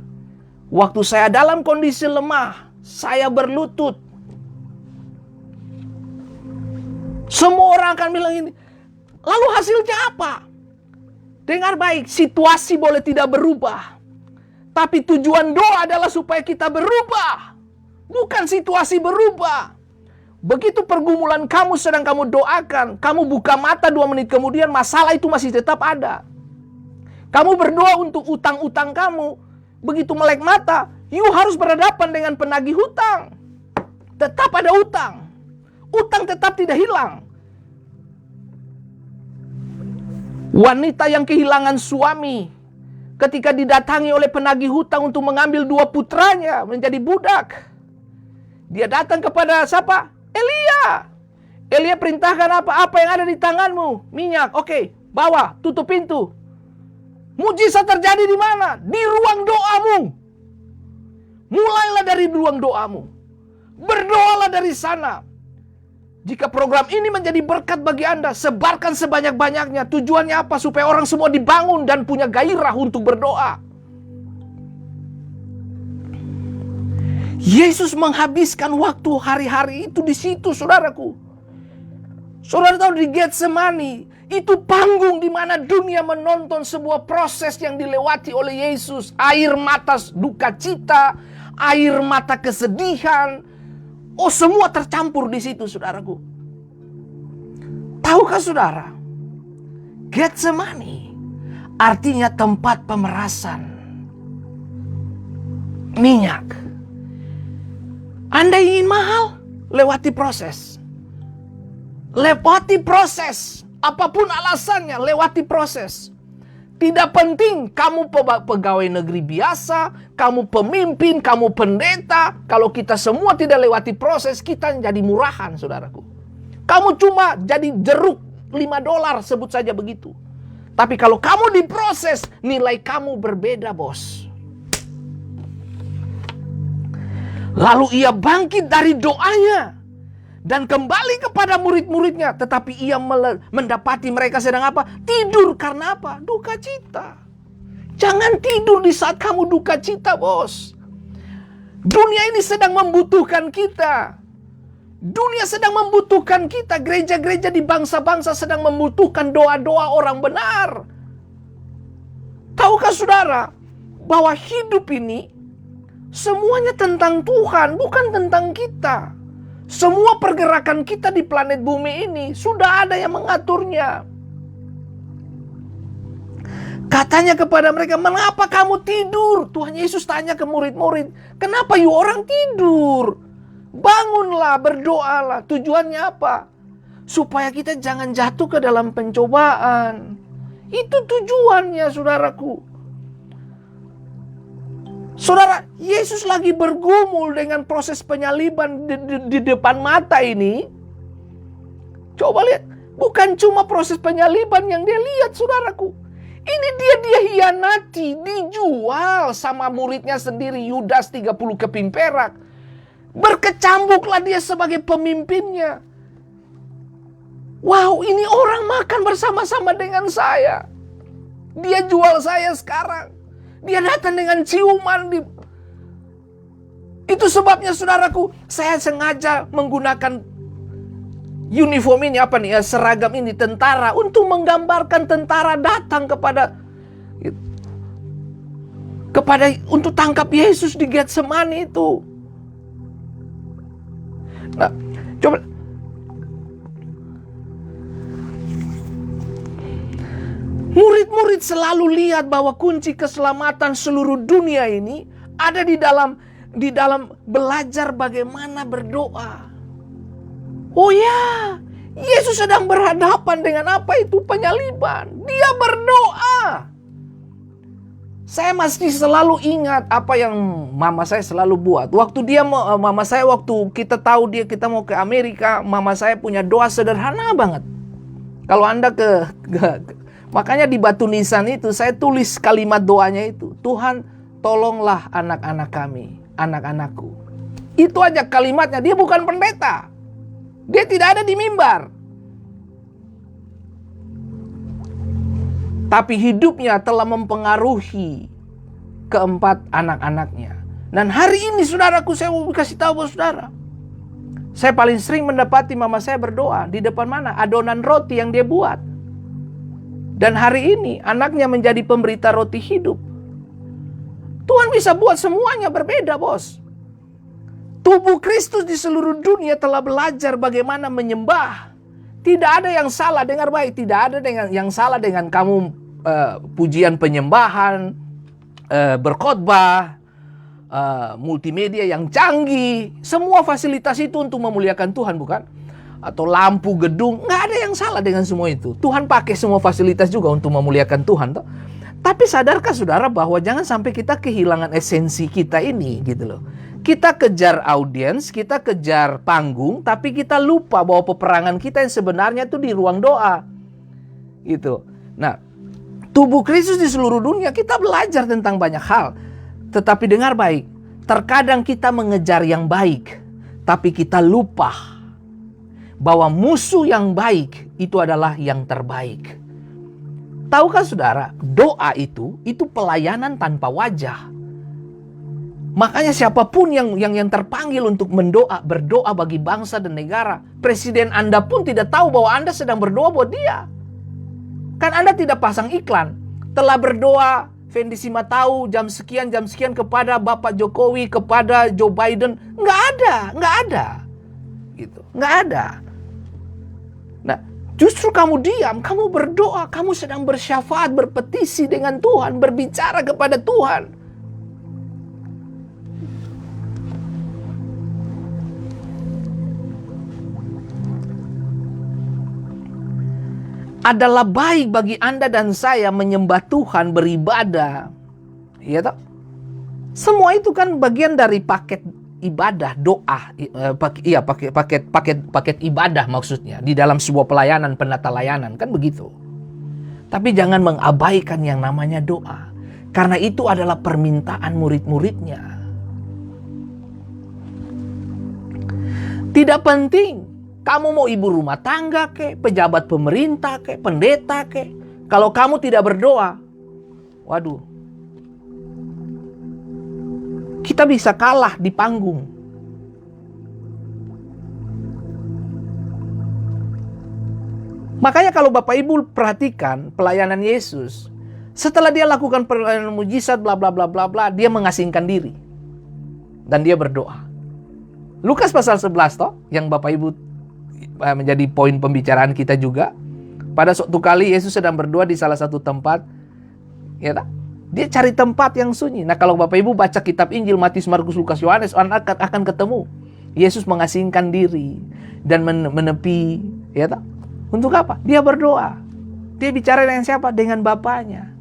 Waktu saya dalam kondisi lemah, saya berlutut. Semua orang akan bilang ini. Lalu hasilnya apa? Dengar baik, situasi boleh tidak berubah. Tapi tujuan doa adalah supaya kita berubah. Bukan situasi berubah. Begitu pergumulan kamu sedang kamu doakan, kamu buka mata 2 menit kemudian masalah itu masih tetap ada. Kamu berdoa untuk utang-utang kamu. Begitu melek mata, you harus berhadapan dengan penagih hutang. Tetap ada utang. Utang tetap tidak hilang. Wanita yang kehilangan suami ketika didatangi oleh penagih hutang untuk mengambil 2 putranya menjadi budak. Dia datang kepada siapa? Elia. Elia perintahkan apa? Apa yang ada di tanganmu? Minyak. Oke, bawa, tutup pintu. Mujizat terjadi di mana? Di ruang doamu. Mulailah dari ruang doamu. Berdoalah dari sana. Jika program ini menjadi berkat bagi Anda, sebarkan sebanyak-banyaknya. Tujuannya apa? Supaya orang semua dibangun dan punya gairah untuk berdoa. Yesus menghabiskan waktu hari-hari itu di situ, saudaraku. Saudara tahu di Getsemani, itu panggung di mana dunia menonton sebuah proses yang dilewati oleh Yesus. Air mata duka cita, air mata kesedihan. Oh, semua tercampur di situ, saudaraku. Tahukah saudara? Getsemani artinya tempat pemerasan minyak. Anda ingin mahal? Lewati proses. Lewati proses. Apapun alasannya, lewati proses. Tidak penting kamu pegawai negeri biasa, kamu pemimpin, kamu pendeta. Kalau kita semua tidak lewati proses, kita jadi murahan, saudaraku. Kamu cuma jadi jeruk $5, sebut saja begitu. Tapi kalau kamu diproses, nilai kamu berbeda, bos. Lalu ia bangkit dari doanya dan kembali kepada murid-muridnya. Tetapi ia mendapati mereka sedang apa? Tidur. Karena apa? Duka cita. Jangan tidur di saat kamu duka cita, bos. Dunia ini sedang membutuhkan kita. Dunia sedang membutuhkan kita. Gereja-gereja di bangsa-bangsa sedang membutuhkan doa-doa orang benar. Tahukah saudara bahwa hidup ini semuanya tentang Tuhan, bukan tentang kita. Semua pergerakan kita di planet bumi ini sudah ada yang mengaturnya. Katanya kepada mereka, mengapa kamu tidur? Tuhan Yesus tanya ke murid-murid, kenapa you orang tidur? Bangunlah, berdoalah. Tujuannya apa? Supaya kita jangan jatuh ke dalam pencobaan. Itu tujuannya, saudaraku. Saudara, Yesus lagi bergumul dengan proses penyaliban di depan mata ini. Coba lihat, bukan cuma proses penyaliban yang dia lihat, saudaraku. Ini dia hianati, dijual sama muridnya sendiri, Yudas 30 keping perak. Berkecambuklah dia sebagai pemimpinnya. Wow, ini orang makan bersama-sama dengan saya. Dia jual saya sekarang. Dia datang dengan ciuman. Itu sebabnya, saudaraku, saya sengaja menggunakan uniform ini, seragam ini, tentara, untuk menggambarkan tentara datang kepada untuk tangkap Yesus di Getsemani itu. Nah, coba murid-murid selalu lihat bahwa kunci keselamatan seluruh dunia ini ada di dalam belajar bagaimana berdoa. Oh ya, Yesus sedang berhadapan dengan apa itu? Penyaliban. Dia berdoa. Saya masih selalu ingat apa yang mama saya selalu buat. Waktu kita tahu kita mau ke Amerika, mama saya punya doa sederhana banget. Kalau Anda makanya di batu nisan itu saya tulis kalimat doanya itu. Tuhan, tolonglah anak-anak kami, anak-anakku. Itu aja kalimatnya. Dia bukan pendeta. Dia tidak ada di mimbar. Tapi hidupnya telah mempengaruhi keempat anak-anaknya. Dan hari ini, saudaraku, saya mau kasih tahu buat saudara. Saya paling sering mendapati mama saya berdoa di depan mana? Adonan roti yang dia buat. Dan hari ini anaknya menjadi pemberita roti hidup. Tuhan bisa buat semuanya berbeda, bos. Tubuh Kristus di seluruh dunia telah belajar bagaimana menyembah. Tidak ada yang salah, dengar baik. Tidak ada yang salah dengan kamu pujian penyembahan, berkhotbah, multimedia yang canggih. Semua fasilitas itu untuk memuliakan Tuhan, bukan? Atau lampu, gedung. Nggak ada yang salah dengan semua itu. Tuhan pakai semua fasilitas juga untuk memuliakan Tuhan, toh. Tapi sadarkah saudara bahwa jangan sampai kita kehilangan esensi kita ini, gitu loh. Kita kejar audiens, kita kejar panggung, tapi kita lupa bahwa peperangan kita yang sebenarnya itu di ruang doa. Gitu. Nah, tubuh Kristus di seluruh dunia, kita belajar tentang banyak hal. Tetapi dengar baik, terkadang kita mengejar yang baik, tapi kita lupa bahwa musuh yang baik itu adalah yang terbaik. Tahukah saudara, doa itu pelayanan tanpa wajah. Makanya siapapun yang terpanggil untuk berdoa bagi bangsa dan negara, presiden Anda pun tidak tahu bahwa Anda sedang berdoa buat dia. Kan Anda tidak pasang iklan, telah berdoa Fendi Simatau jam sekian kepada Bapak Jokowi, kepada Joe Biden. Nggak ada. Gitu. Nggak ada. Nah, justru kamu diam, kamu berdoa, kamu sedang bersyafaat, berpetisi dengan Tuhan, berbicara kepada Tuhan. Adalah baik bagi Anda dan saya menyembah Tuhan, beribadah. Iya toh? Semua itu kan bagian dari paket ibadah, doa, paket ibadah maksudnya di dalam sebuah pelayanan, penata layanan, kan begitu. Tapi jangan mengabaikan yang namanya doa, karena itu adalah permintaan murid-muridnya. Tidak penting kamu mau ibu rumah tangga kek, pejabat pemerintah kek, pendeta kek, kalau kamu tidak berdoa, waduh, kita bisa kalah di panggung. Makanya kalau Bapak Ibu perhatikan pelayanan Yesus, setelah dia lakukan pelayanan mujizat bla bla bla bla bla, dia mengasingkan diri dan dia berdoa. Lukas pasal 11 toh, yang Bapak Ibu menjadi poin pembicaraan kita juga. Pada suatu kali Yesus sedang berdoa di salah satu tempat, ya tak? Dia cari tempat yang sunyi. Nah, kalau Bapak Ibu baca kitab Injil Matius, Markus, Lukas, Yohanes, akan ketemu Yesus mengasingkan diri dan menepi, ya tak? Untuk apa? Dia berdoa. Dia bicara dengan siapa? Dengan Bapaknya.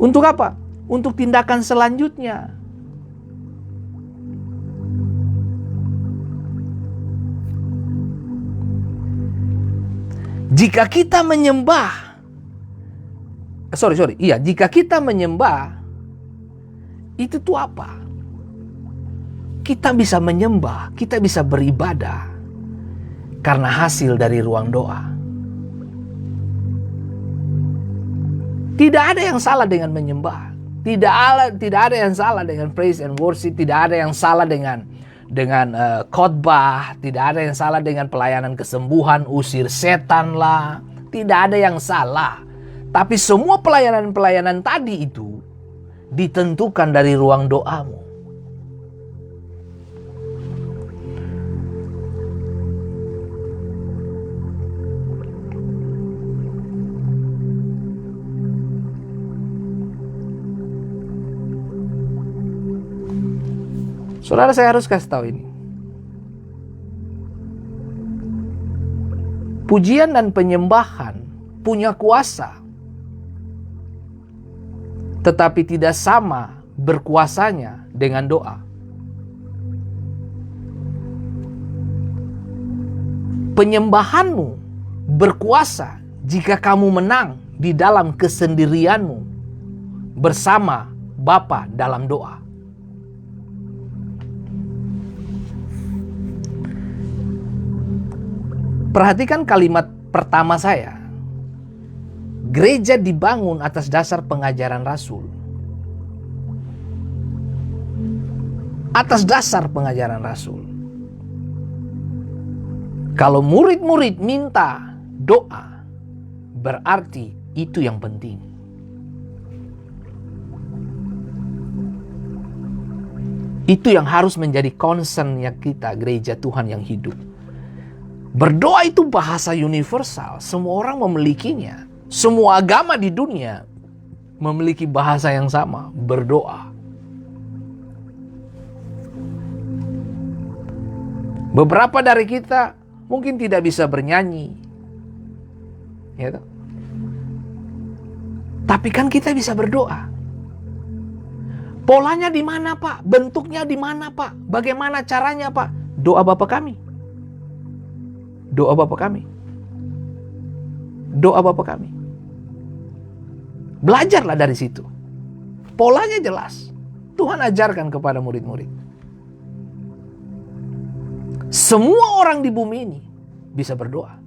Untuk apa? Untuk tindakan selanjutnya. Jika kita menyembah, jika kita menyembah, itu tuh apa? Kita bisa menyembah, kita bisa beribadah karena hasil dari ruang doa. Tidak ada yang salah dengan menyembah. Tidak ada yang salah dengan praise and worship. Tidak ada yang salah dengan khotbah. Tidak ada yang salah dengan pelayanan kesembuhan, usir setan lah. Tidak ada yang salah. Tapi semua pelayanan-pelayanan tadi itu ditentukan dari ruang doamu. Saudara, saya harus kasih tahu ini. Pujian dan penyembahan punya kuasa, tetapi tidak sama berkuasanya dengan doa. Penyembahanmu berkuasa jika kamu menang di dalam kesendirianmu bersama Bapa dalam doa. Perhatikan kalimat pertama saya. Gereja dibangun atas dasar pengajaran Rasul. Atas dasar pengajaran Rasul. Kalau murid-murid minta doa, berarti itu yang penting. Itu yang harus menjadi concern-nya kita, gereja Tuhan yang hidup. Berdoa itu bahasa universal, semua orang memilikinya. Semua agama di dunia memiliki bahasa yang sama, berdoa. Beberapa dari kita mungkin tidak bisa bernyanyi, ya toh? Tapi kan kita bisa berdoa. Polanya di mana, Pak? Bentuknya di mana, Pak? Bagaimana caranya, Pak? Doa Bapa kami. Doa Bapa kami. Doa Bapa kami. Belajarlah dari situ. Polanya jelas. Tuhan ajarkan kepada murid-murid. Semua orang di bumi ini bisa berdoa.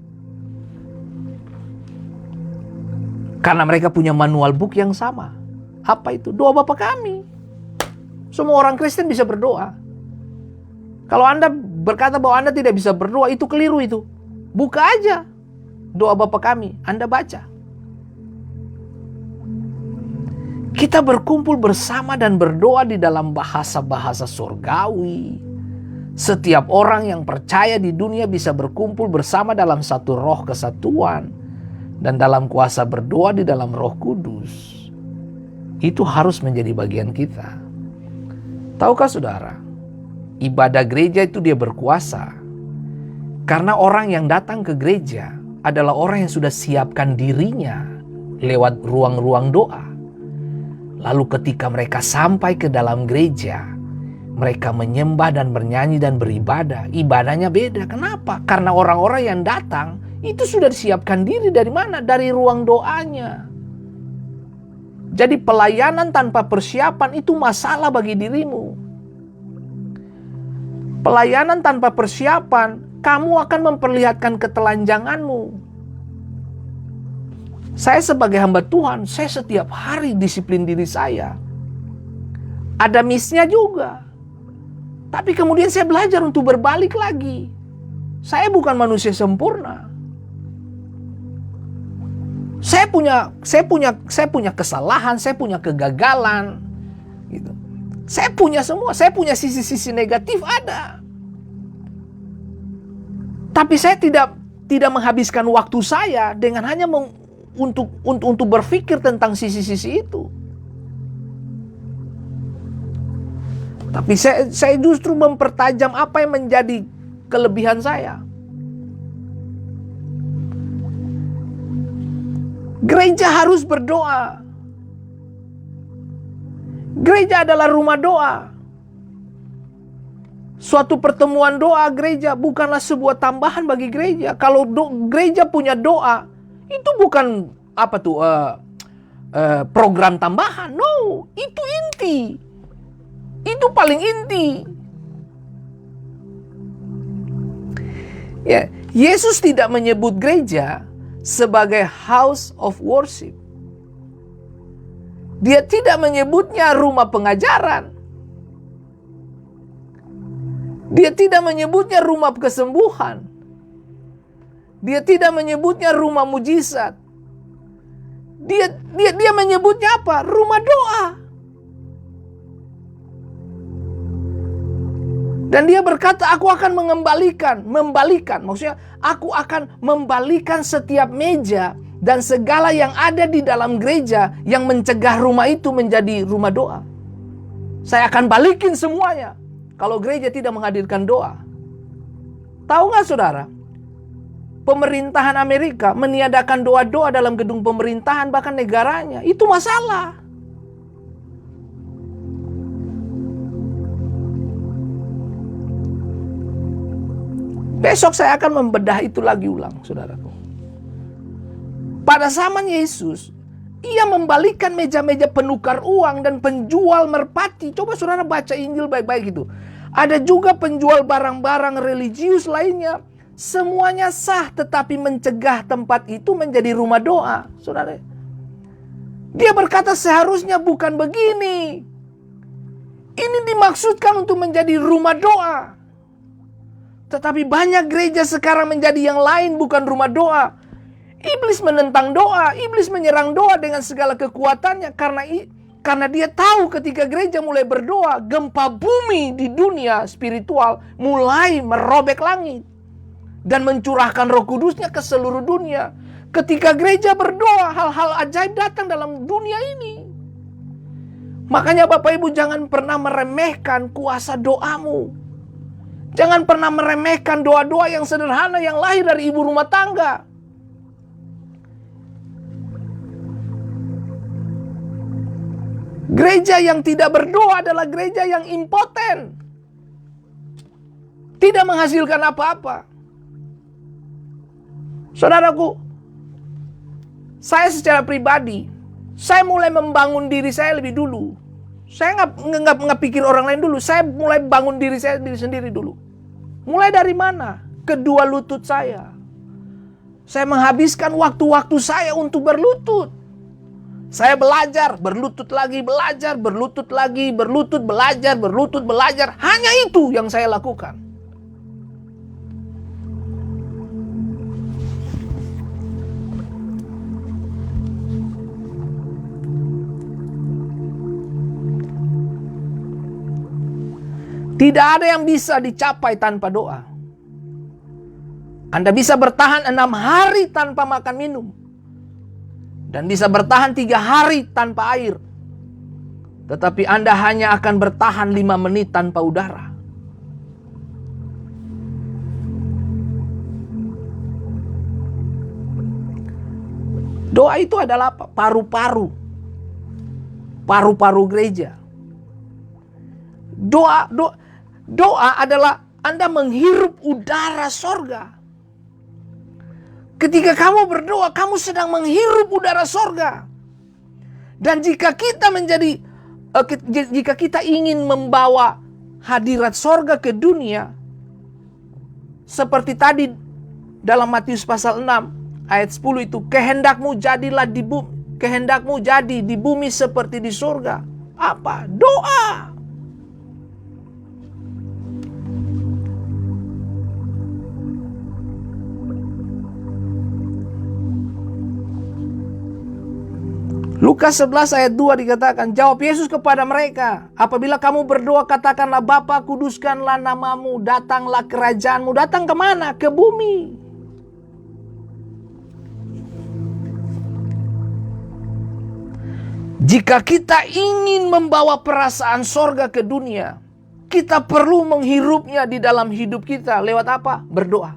Karena mereka punya manual book yang sama. Apa itu? Doa Bapa kami. Semua orang Kristen bisa berdoa. Kalau Anda berkata bahwa Anda tidak bisa berdoa, itu keliru itu. Buka aja doa Bapa kami, Anda baca. Kita berkumpul bersama dan berdoa di dalam bahasa-bahasa surgawi. Setiap orang yang percaya di dunia bisa berkumpul bersama dalam satu roh kesatuan. Dan dalam kuasa berdoa di dalam Roh Kudus. Itu harus menjadi bagian kita. Tahukah saudara, ibadah gereja itu dia berkuasa. Karena orang yang datang ke gereja adalah orang yang sudah siapkan dirinya lewat ruang-ruang doa. Lalu ketika mereka sampai ke dalam gereja, Mereka menyembah dan bernyanyi dan beribadah. Ibadahnya beda. Kenapa? Karena orang-orang yang datang itu sudah disiapkan diri dari mana? Dari ruang doanya. Jadi pelayanan tanpa persiapan itu masalah bagi dirimu. Pelayanan tanpa persiapan, kamu akan memperlihatkan ketelanjanganmu. Saya sebagai hamba Tuhan, saya setiap hari disiplin diri saya. Ada miss-nya juga. Tapi kemudian saya belajar untuk berbalik lagi. Saya bukan manusia sempurna. Saya punya kesalahan, saya punya kegagalan, gitu. Saya punya semua, saya punya sisi-sisi negatif ada. Tapi saya tidak menghabiskan waktu saya dengan hanya untuk berpikir tentang sisi-sisi itu. Tapi saya justru mempertajam apa yang menjadi kelebihan saya. Gereja harus berdoa. Gereja adalah rumah doa. Suatu pertemuan doa gereja bukanlah sebuah tambahan bagi gereja. Kalau gereja punya doa, itu bukan program tambahan. No, itu inti. Itu paling inti. Ya, Yesus tidak menyebut gereja sebagai house of worship. Dia tidak menyebutnya rumah pengajaran. Dia tidak menyebutnya rumah kesembuhan. Dia tidak menyebutnya rumah mujizat. Dia menyebutnya apa? Rumah doa. Dan dia berkata, aku akan membalikan. Maksudnya, aku akan membalikan setiap meja dan segala yang ada di dalam gereja yang mencegah rumah itu menjadi rumah doa. Saya akan balikin semuanya kalau gereja tidak menghadirkan doa. Tahu nggak saudara? Pemerintahan Amerika meniadakan doa-doa dalam gedung pemerintahan bahkan negaranya. Itu masalah. Besok saya akan membedah itu lagi ulang, saudaraku. Pada zaman Yesus, ia membalikan meja-meja penukar uang dan penjual merpati. Coba saudara baca Injil baik-baik itu. Ada juga penjual barang-barang religius lainnya. Semuanya sah tetapi mencegah tempat itu menjadi rumah doa, saudara. Dia berkata seharusnya bukan begini. Ini dimaksudkan untuk menjadi rumah doa. Tetapi banyak gereja sekarang menjadi yang lain, bukan rumah doa. Iblis menentang doa, iblis menyerang doa dengan segala kekuatannya. Karena dia tahu ketika gereja mulai berdoa, gempa bumi di dunia spiritual mulai merobek langit. Dan mencurahkan Roh Kudusnya ke seluruh dunia. Ketika gereja berdoa, hal-hal ajaib datang dalam dunia ini. Makanya Bapak Ibu jangan pernah meremehkan kuasa doamu. Jangan pernah meremehkan doa-doa yang sederhana yang lahir dari ibu rumah tangga. Gereja yang tidak berdoa adalah gereja yang impoten. Tidak menghasilkan apa-apa. Saudaraku, saya secara pribadi, saya mulai membangun diri saya lebih dulu. Saya nggak pikir orang lain dulu. Saya mulai bangun diri saya sendiri dulu. Mulai dari mana? Kedua lutut saya. Saya menghabiskan waktu-waktu saya untuk berlutut. Saya belajar, berlutut lagi, belajar, berlutut lagi, berlutut, belajar, berlutut, belajar. Hanya itu yang saya lakukan. Tidak ada yang bisa dicapai tanpa doa. Anda bisa bertahan 6 hari tanpa makan minum. Dan bisa bertahan 3 hari tanpa air. Tetapi Anda hanya akan bertahan 5 menit tanpa udara. Doa itu adalah apa? Paru-paru. Paru-paru gereja. Doa adalah Anda menghirup udara sorga. Ketika kamu berdoa, kamu sedang menghirup udara sorga. Dan jika kita ingin membawa hadirat sorga ke dunia, seperti tadi dalam Matius pasal 6 ayat 10 itu, kehendakmu jadi di bumi seperti di surga. Apa? Doa. Lukas 11 ayat 2 dikatakan, jawab Yesus kepada mereka, apabila kamu berdoa katakanlah, Bapa, kuduskanlah namamu, datanglah kerajaanmu. Datang kemana? Ke bumi. Jika kita ingin membawa perasaan sorga ke dunia, kita perlu menghirupnya di dalam hidup kita. Lewat apa? Berdoa.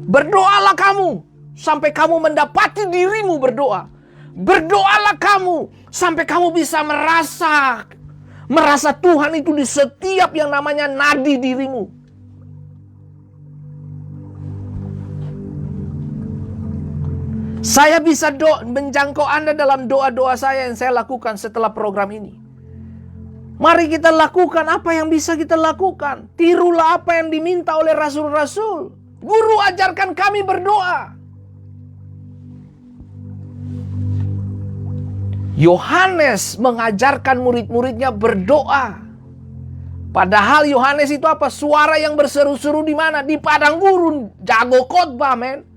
Berdoalah kamu sampai kamu mendapati dirimu berdoa. Berdoalah kamu sampai kamu bisa merasa Tuhan itu di setiap yang namanya nadi dirimu. Saya bisa menjangkau Anda dalam doa-doa saya yang saya lakukan setelah program ini. Mari kita lakukan apa yang bisa kita lakukan. Tirulah apa yang diminta oleh rasul-rasul. Guru, ajarkan kami berdoa. Yohanes mengajarkan murid-muridnya berdoa. Padahal Yohanes itu apa? Suara yang berseru-seru di mana? Di padang gurun. Jago khotbah, men.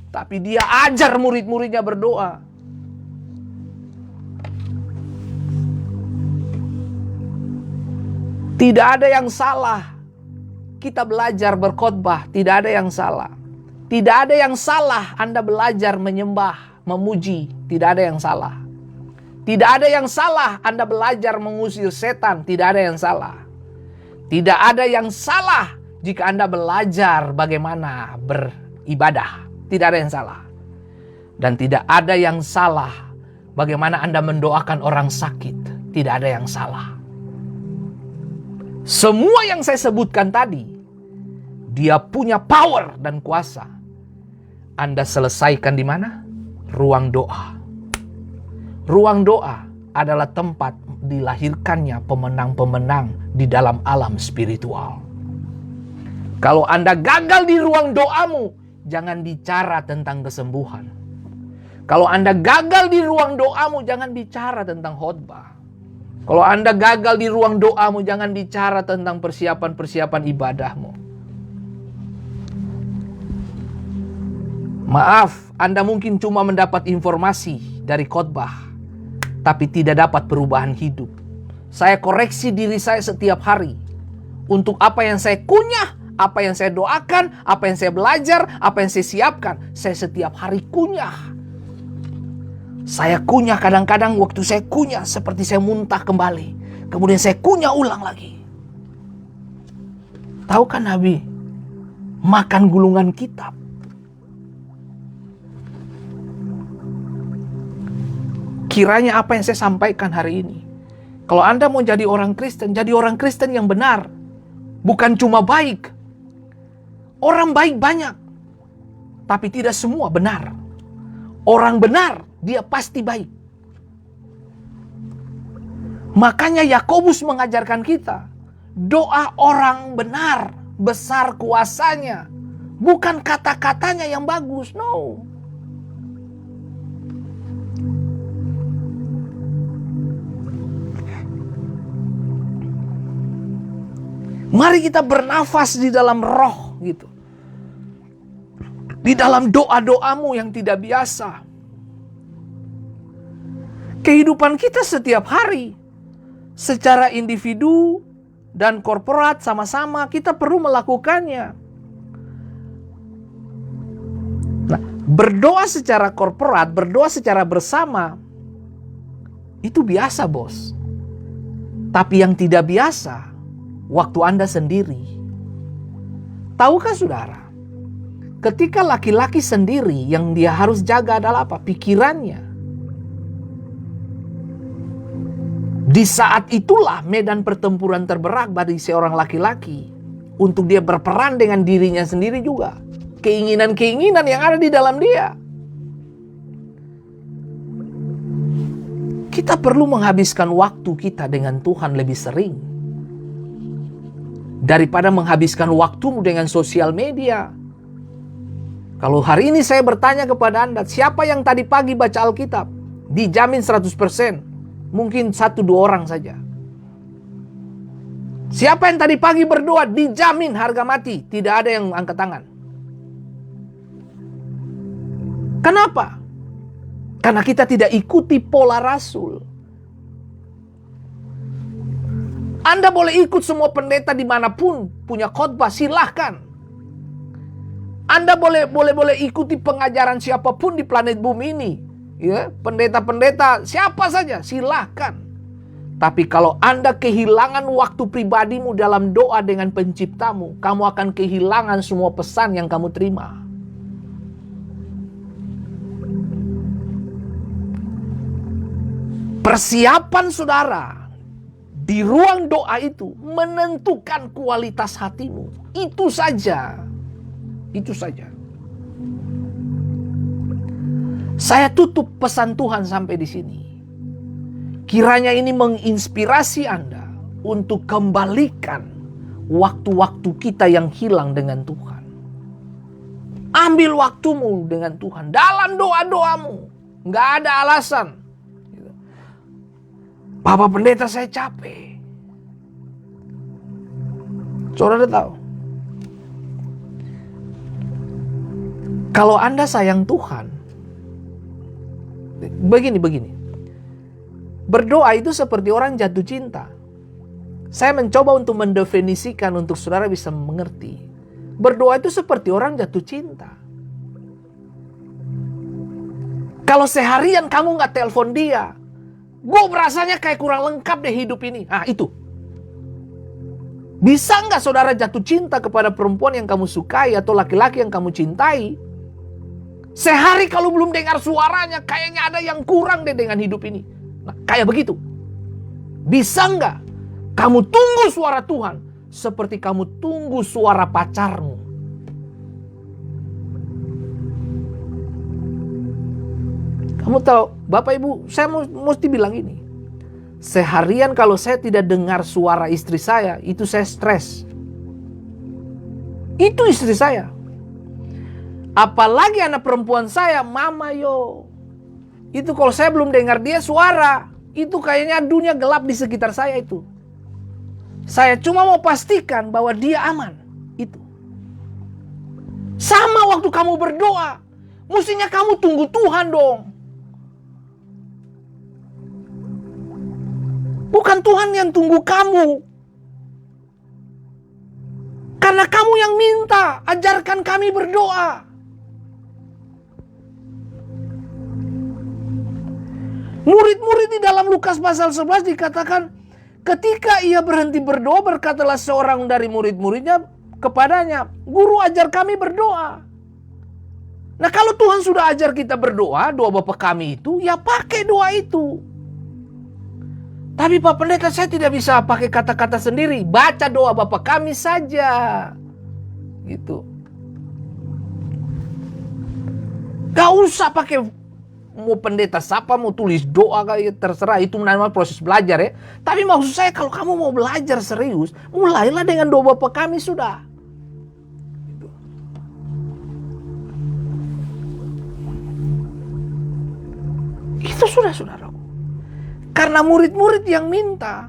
Tapi dia ajar murid-muridnya berdoa. Tidak ada yang salah kita belajar berkhotbah. Tidak ada yang salah. Tidak ada yang salah Anda belajar menyembah, memuji. Tidak ada yang salah. Tidak ada yang salah Anda belajar mengusir setan. Tidak ada yang salah. Tidak ada yang salah jika Anda belajar bagaimana beribadah. Tidak ada yang salah. Dan tidak ada yang salah bagaimana Anda mendoakan orang sakit. Tidak ada yang salah. Semua yang saya sebutkan tadi, dia punya power dan kuasa. Anda selesaikan di mana? Ruang doa. Ruang doa adalah tempat dilahirkannya pemenang-pemenang di dalam alam spiritual. Kalau Anda gagal di ruang doamu, jangan bicara tentang kesembuhan. Kalau Anda gagal di ruang doamu, jangan bicara tentang khotbah. Kalau Anda gagal di ruang doamu, jangan bicara tentang persiapan-persiapan ibadahmu. Maaf, Anda mungkin cuma mendapat informasi dari khotbah, tapi tidak dapat perubahan hidup. Saya koreksi diri saya setiap hari. Untuk apa yang saya kunyah, apa yang saya doakan, apa yang saya belajar, apa yang saya siapkan. Saya setiap hari kunyah. Saya kunyah kadang-kadang waktu saya kunyah seperti saya muntah kembali. Kemudian saya kunyah ulang lagi. Tahu kan Nabi? Makan gulungan kitab. Kiranya apa yang saya sampaikan hari ini, kalau Anda mau jadi orang Kristen, jadi orang Kristen yang benar. Bukan cuma baik. Orang baik banyak, tapi tidak semua benar. Orang benar, dia pasti baik. Makanya Yakobus mengajarkan kita, doa orang benar, besar kuasanya. Bukan kata-katanya yang bagus, no. Mari kita bernafas di dalam roh gitu. Di dalam doa-doamu yang tidak biasa. Kehidupan kita setiap hari, secara individu dan korporat sama-sama kita perlu melakukannya. Nah, berdoa secara korporat, berdoa secara bersama, itu biasa, bos. Tapi yang tidak biasa, waktu Anda sendiri. Tahukah saudara? Ketika laki-laki sendiri, yang dia harus jaga adalah apa? Pikirannya. Di saat itulah medan pertempuran terberat bagi seorang laki-laki untuk dia berperan dengan dirinya sendiri juga. Keinginan-keinginan yang ada di dalam dia. Kita perlu menghabiskan waktu kita dengan Tuhan lebih sering daripada menghabiskan waktumu dengan sosial media. Kalau hari ini saya bertanya kepada Anda, siapa yang tadi pagi baca Alkitab? Dijamin 100%. Mungkin 1-2 orang saja. Siapa yang tadi pagi berdoa? Dijamin harga mati. Tidak ada yang angkat tangan. Kenapa? Karena kita tidak ikuti pola rasul. Anda boleh ikut semua pendeta dimanapun punya khotbah, silahkan. Anda boleh ikuti pengajaran siapapun di planet bumi ini. Ya, pendeta-pendeta siapa saja, silahkan. Tapi kalau Anda kehilangan waktu pribadimu dalam doa dengan penciptamu, kamu akan kehilangan semua pesan yang kamu terima. Persiapan saudara di ruang doa itu menentukan kualitas hatimu. Itu saja. Itu saja. Saya tutup pesan Tuhan sampai di sini. Kiranya ini menginspirasi Anda untuk kembalikan waktu-waktu kita yang hilang dengan Tuhan. Ambil waktumu dengan Tuhan dalam doa-doamu. Nggak ada alasan. Bapak pendeta, saya capek. Saudara tahu, kalau Anda sayang Tuhan, begini. Berdoa itu seperti orang jatuh cinta. Saya mencoba untuk mendefinisikan untuk saudara bisa mengerti. Berdoa itu seperti orang jatuh cinta. Kalau seharian kamu nggak telepon dia, gue berasanya kayak kurang lengkap deh hidup ini. Ah, itu. Bisa nggak saudara jatuh cinta kepada perempuan yang kamu sukai atau laki-laki yang kamu cintai? Sehari kalau belum dengar suaranya, kayaknya ada yang kurang deh dengan hidup ini. Nah, kayak begitu. Bisa nggak kamu tunggu suara Tuhan seperti kamu tunggu suara pacarmu? Kamu tahu, Bapak Ibu, saya mesti bilang ini. Seharian kalau saya tidak dengar suara istri saya, itu saya stres. Itu istri saya. Apalagi anak perempuan saya, Mama yo. Itu kalau saya belum dengar dia suara, itu kayaknya dunia gelap di sekitar saya itu. Saya cuma mau pastikan bahwa dia aman. Itu. Sama waktu kamu berdoa, mestinya kamu tunggu Tuhan dong. Bukan Tuhan yang tunggu kamu. Karena kamu yang minta, ajarkan kami berdoa. Murid-murid di dalam Lukas pasal 11 dikatakan, ketika ia berhenti berdoa, berkatalah seorang dari murid-muridnya kepadanya, Guru, ajar kami berdoa. Nah, kalau Tuhan sudah ajar kita berdoa, doa Bapa kami itu, ya pakai doa itu. Tapi Pak Pendeta, saya tidak bisa pakai kata-kata sendiri. Baca doa Bapa kami saja. Gitu. Gak usah pakai mau pendeta siapa, mau tulis doa kayak terserah. Itu namanya proses belajar ya. Tapi maksud saya kalau kamu mau belajar serius, mulailah dengan doa Bapa kami sudah. Gitu. Itu sudah, saudara. Karena murid-murid yang minta.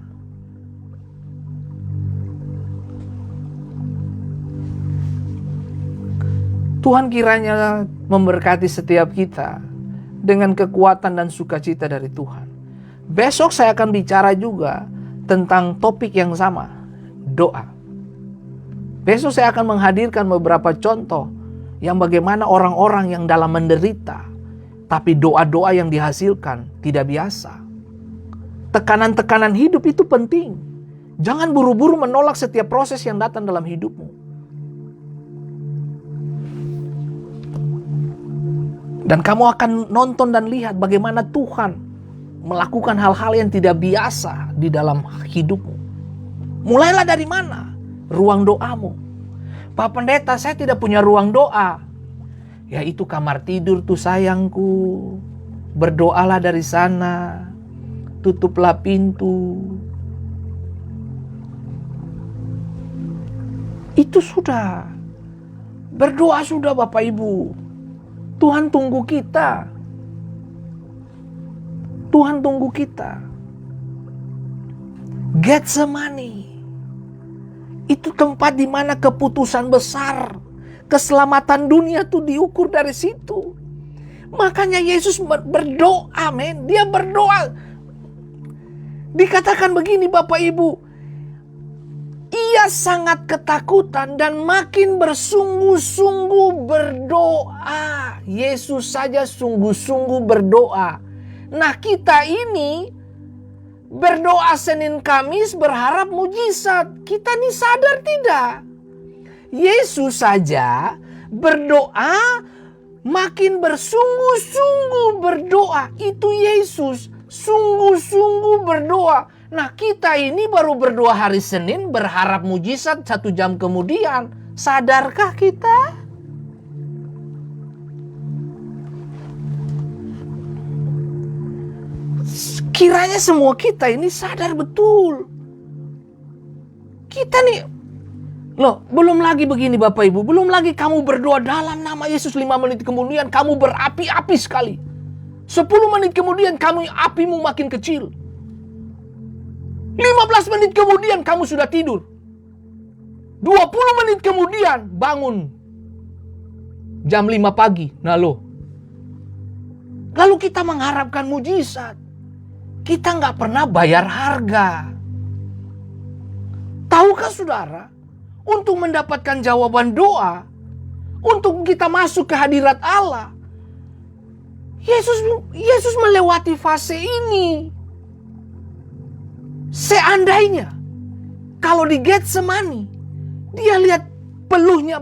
Tuhan kiranya memberkati setiap kita dengan kekuatan dan sukacita dari Tuhan. Besok saya akan bicara juga tentang topik yang sama, doa. Besok saya akan menghadirkan beberapa contoh yang bagaimana orang-orang yang dalam menderita, tapi doa-doa yang dihasilkan tidak biasa. Tekanan-tekanan hidup itu penting. Jangan buru-buru menolak setiap proses yang datang dalam hidupmu. Dan kamu akan nonton dan lihat bagaimana Tuhan melakukan hal-hal yang tidak biasa di dalam hidupmu. Mulailah dari mana? Ruang doamu. Pak Pendeta, saya tidak punya ruang doa. Ya itu kamar tidur tuh sayangku. Berdoalah dari sana. Tutuplah pintu. Itu sudah. Berdoa sudah Bapak Ibu. Tuhan tunggu kita. Tuhan tunggu kita. Getsemani. Itu tempat di mana keputusan besar, keselamatan dunia tuh diukur dari situ. Makanya Yesus berdoa, men. Dia berdoa. Dikatakan begini Bapak Ibu. Ia sangat ketakutan dan makin bersungguh-sungguh berdoa. Yesus saja sungguh-sungguh berdoa. Nah, kita ini berdoa Senin Kamis berharap mujizat. Kita ini sadar tidak? Yesus saja berdoa, makin bersungguh-sungguh berdoa. Itu Yesus sungguh-sungguh berdoa. Nah, kita ini baru berdoa hari Senin berharap mujizat 1 jam kemudian. Sadarkah kita? Kiranya semua kita ini sadar betul. Kita nih, loh, belum lagi begini Bapak Ibu, belum lagi kamu berdoa dalam nama Yesus 5 menit kemudian kamu berapi-api sekali. 10 menit kemudian apimu makin kecil. 15 menit kemudian kamu sudah tidur. 20 menit kemudian bangun. Jam 5 pagi. Nah loh. Lalu kita mengharapkan mujizat. Kita nggak pernah bayar harga. Tahukah saudara? Untuk mendapatkan jawaban doa. Untuk kita masuk ke hadirat Allah. Yesus melewati fase ini. Seandainya kalau di Getsemani dia lihat peluhnya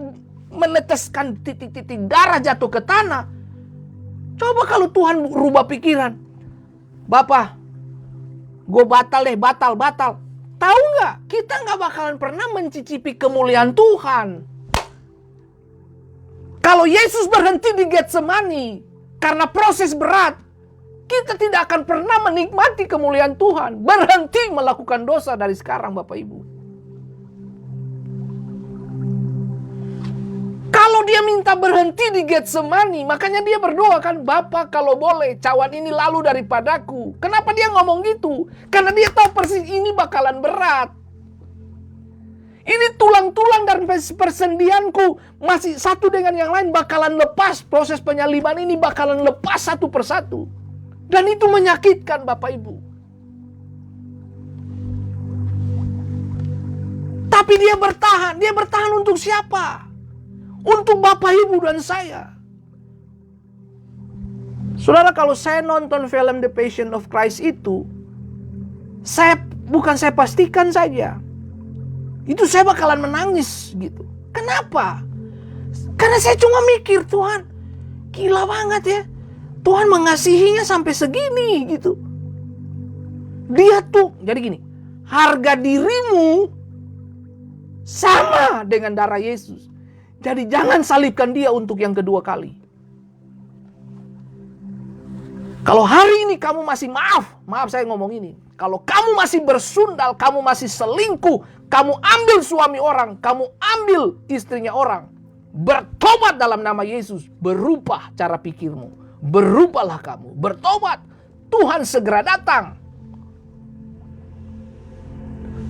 meneteskan titik-titik darah jatuh ke tanah. Coba kalau Tuhan rubah pikiran. Bapak, gue batal. Tahu nggak? Kita nggak bakalan pernah mencicipi kemuliaan Tuhan. Kalau Yesus berhenti di Getsemani karena proses berat, kita tidak akan pernah menikmati kemuliaan Tuhan. Berhenti melakukan dosa dari sekarang Bapak Ibu. Kalau dia minta berhenti di Getsemani, makanya dia berdoa kan, Bapa kalau boleh cawan ini lalu daripadaku. Kenapa dia ngomong gitu? Karena dia tahu persis ini bakalan berat. Ini tulang-tulang dan persendianku masih satu dengan yang lain bakalan lepas. Proses penyaliban ini bakalan lepas satu persatu. Dan itu menyakitkan Bapak Ibu. Tapi dia bertahan. Dia bertahan untuk siapa? Untuk Bapak Ibu dan saya. Saudara, kalau saya nonton film The Passion of Christ itu, saya pastikan saja. Itu saya bakalan menangis gitu. Kenapa? Karena saya cuma mikir, Tuhan, gila banget ya. Tuhan mengasihinya sampai segini gitu. Dia tuh, jadi gini, harga dirimu sama dengan darah Yesus. Jadi jangan salibkan dia untuk yang kedua kali. Kalau hari ini kamu masih maaf saya ngomong ini. Kalau kamu masih bersundal, kamu masih selingkuh, kamu ambil suami orang, kamu ambil istrinya orang, bertobat dalam nama Yesus, berubah cara pikirmu. Berubahlah kamu, bertobat. Tuhan segera datang.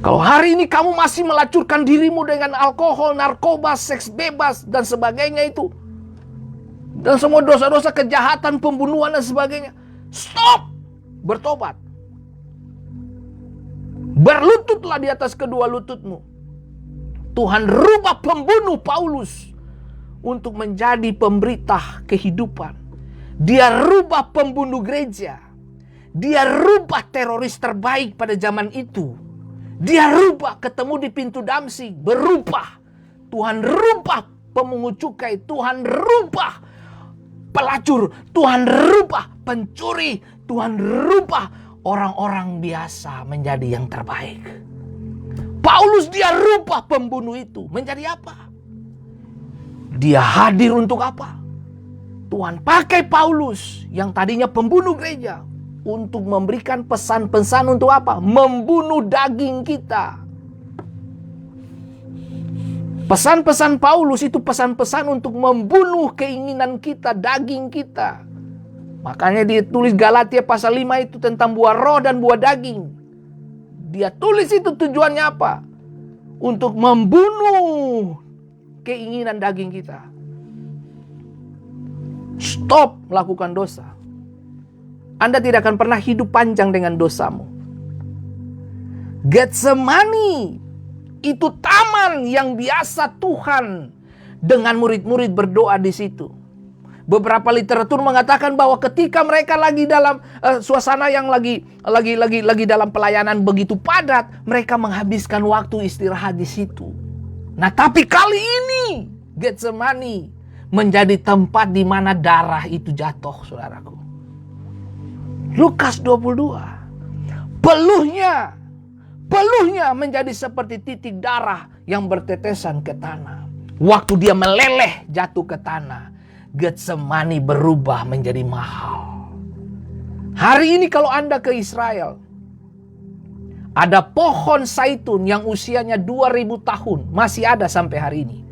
Kalau hari ini kamu masih melacurkan dirimu dengan alkohol, narkoba, seks bebas, dan sebagainya itu, dan semua dosa-dosa kejahatan, pembunuhan, dan sebagainya, stop! Bertobat. Berlututlah di atas kedua lututmu. Tuhan rubah pembunuh Paulus untuk menjadi pemberita kehidupan. Dia rubah pembunuh gereja. Dia rubah teroris terbaik pada zaman itu. Dia rubah ketemu di pintu Damsik, berubah. Tuhan rubah pemungut cukai, Tuhan rubah pelacur, Tuhan rubah pencuri, Tuhan rubah orang-orang biasa menjadi yang terbaik. Paulus dia rubah pembunuh itu menjadi apa? Dia hadir untuk apa? Tuhan pakai Paulus yang tadinya pembunuh gereja untuk memberikan pesan-pesan untuk apa? Membunuh daging kita. Pesan-pesan Paulus itu pesan-pesan untuk membunuh keinginan kita, daging kita. Makanya dia tulis Galatia pasal 5 itu tentang buah roh dan buah daging. Dia tulis itu tujuannya apa? Untuk membunuh keinginan daging kita. Stop melakukan dosa. Anda tidak akan pernah hidup panjang dengan dosamu. Getsemani itu taman yang biasa Tuhan dengan murid-murid berdoa di situ. Beberapa literatur mengatakan bahwa ketika mereka lagi dalam suasana yang lagi dalam pelayanan begitu padat, mereka menghabiskan waktu istirahat di situ. Nah, tapi kali ini Getsemani menjadi tempat di mana darah itu jatuh, saudaraku. Lukas 22. Peluhnya menjadi seperti titik darah yang bertetesan ke tanah. Waktu dia meleleh jatuh ke tanah, Getsemani berubah menjadi mahal. Hari ini kalau Anda ke Israel, ada pohon zaitun yang usianya 2000 tahun, masih ada sampai hari ini.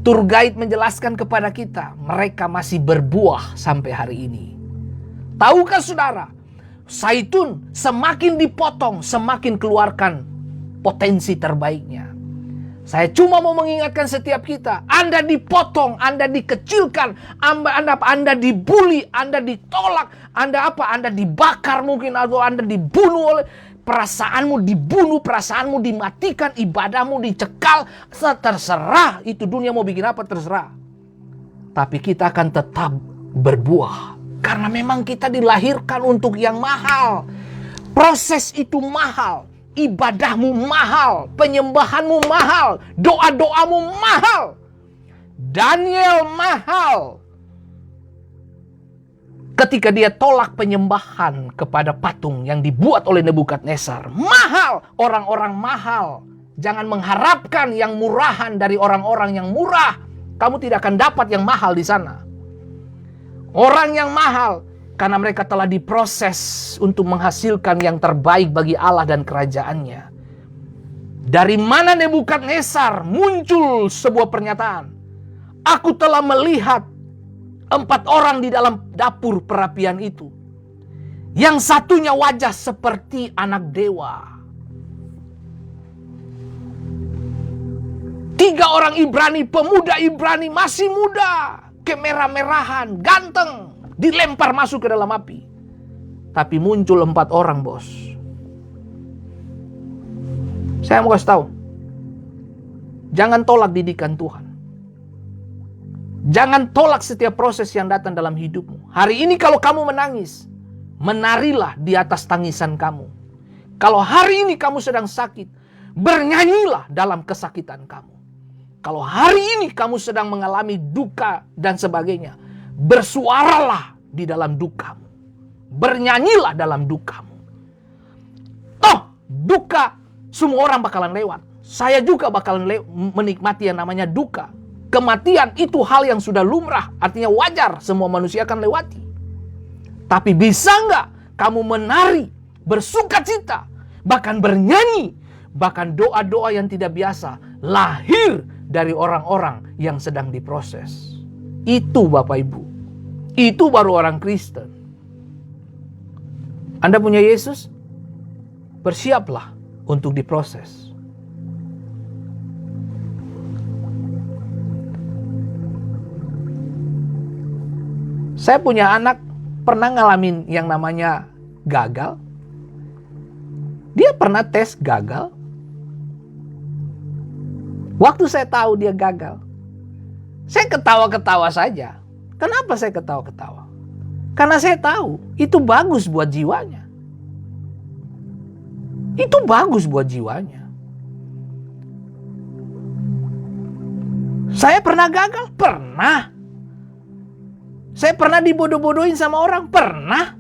Tour guide menjelaskan kepada kita, mereka masih berbuah sampai hari ini. Tahukah saudara, zaitun semakin dipotong, semakin keluarkan potensi terbaiknya. Saya cuma mau mengingatkan setiap kita, Anda dipotong, Anda dikecilkan, Anda dibully, Anda ditolak, Anda dibakar mungkin, atau Anda dibunuh oleh perasaanmu, dibunuh, perasaanmu dimatikan, ibadahmu dicekal, terserah itu dunia mau bikin apa terserah. Tapi kita akan tetap berbuah. Karena memang kita dilahirkan untuk yang mahal. Proses itu mahal. Ibadahmu mahal. Penyembahanmu mahal. Doa-doamu mahal. Daniel mahal. Ketika dia tolak penyembahan kepada patung yang dibuat oleh Nebukadnezar. Mahal. Orang-orang mahal. Jangan mengharapkan yang murahan dari orang-orang yang murah. Kamu tidak akan dapat yang mahal di sana. Orang yang mahal karena mereka telah diproses untuk menghasilkan yang terbaik bagi Allah dan kerajaannya. Dari mana Nebukadnezar muncul sebuah pernyataan? Aku telah melihat 4 orang di dalam dapur perapian itu. Yang satunya wajah seperti anak dewa. 3 orang Ibrani, pemuda Ibrani masih muda. Kemerah-merahan, ganteng, dilempar masuk ke dalam api. Tapi muncul 4 orang, bos. Saya mau kasih tahu, jangan tolak didikan Tuhan. Jangan tolak setiap proses yang datang dalam hidupmu. Hari ini kalau kamu menangis, menarilah di atas tangisan kamu. Kalau hari ini kamu sedang sakit, bernyanyilah dalam kesakitan kamu. Kalau hari ini kamu sedang mengalami duka dan sebagainya, bersuaralah di dalam dukamu. Bernyanyilah dalam dukamu. Toh, duka semua orang bakalan lewat. Saya juga bakalan menikmati yang namanya duka. Kematian itu hal yang sudah lumrah, artinya wajar, semua manusia akan lewati. Tapi bisa nggak kamu menari, bersukacita, bahkan bernyanyi, bahkan doa-doa yang tidak biasa lahir dari orang-orang yang sedang diproses. Itu Bapak Ibu. Itu baru orang Kristen. Anda punya Yesus? Bersiaplah untuk diproses. Saya punya anak pernah ngalamin yang namanya gagal. Dia pernah tes gagal. Waktu saya tahu dia gagal, saya ketawa-ketawa saja. Kenapa saya ketawa-ketawa? Karena saya tahu itu bagus buat jiwanya. Itu bagus buat jiwanya. Saya pernah gagal? Pernah. Saya pernah dibodoh-bodohin sama orang? Pernah.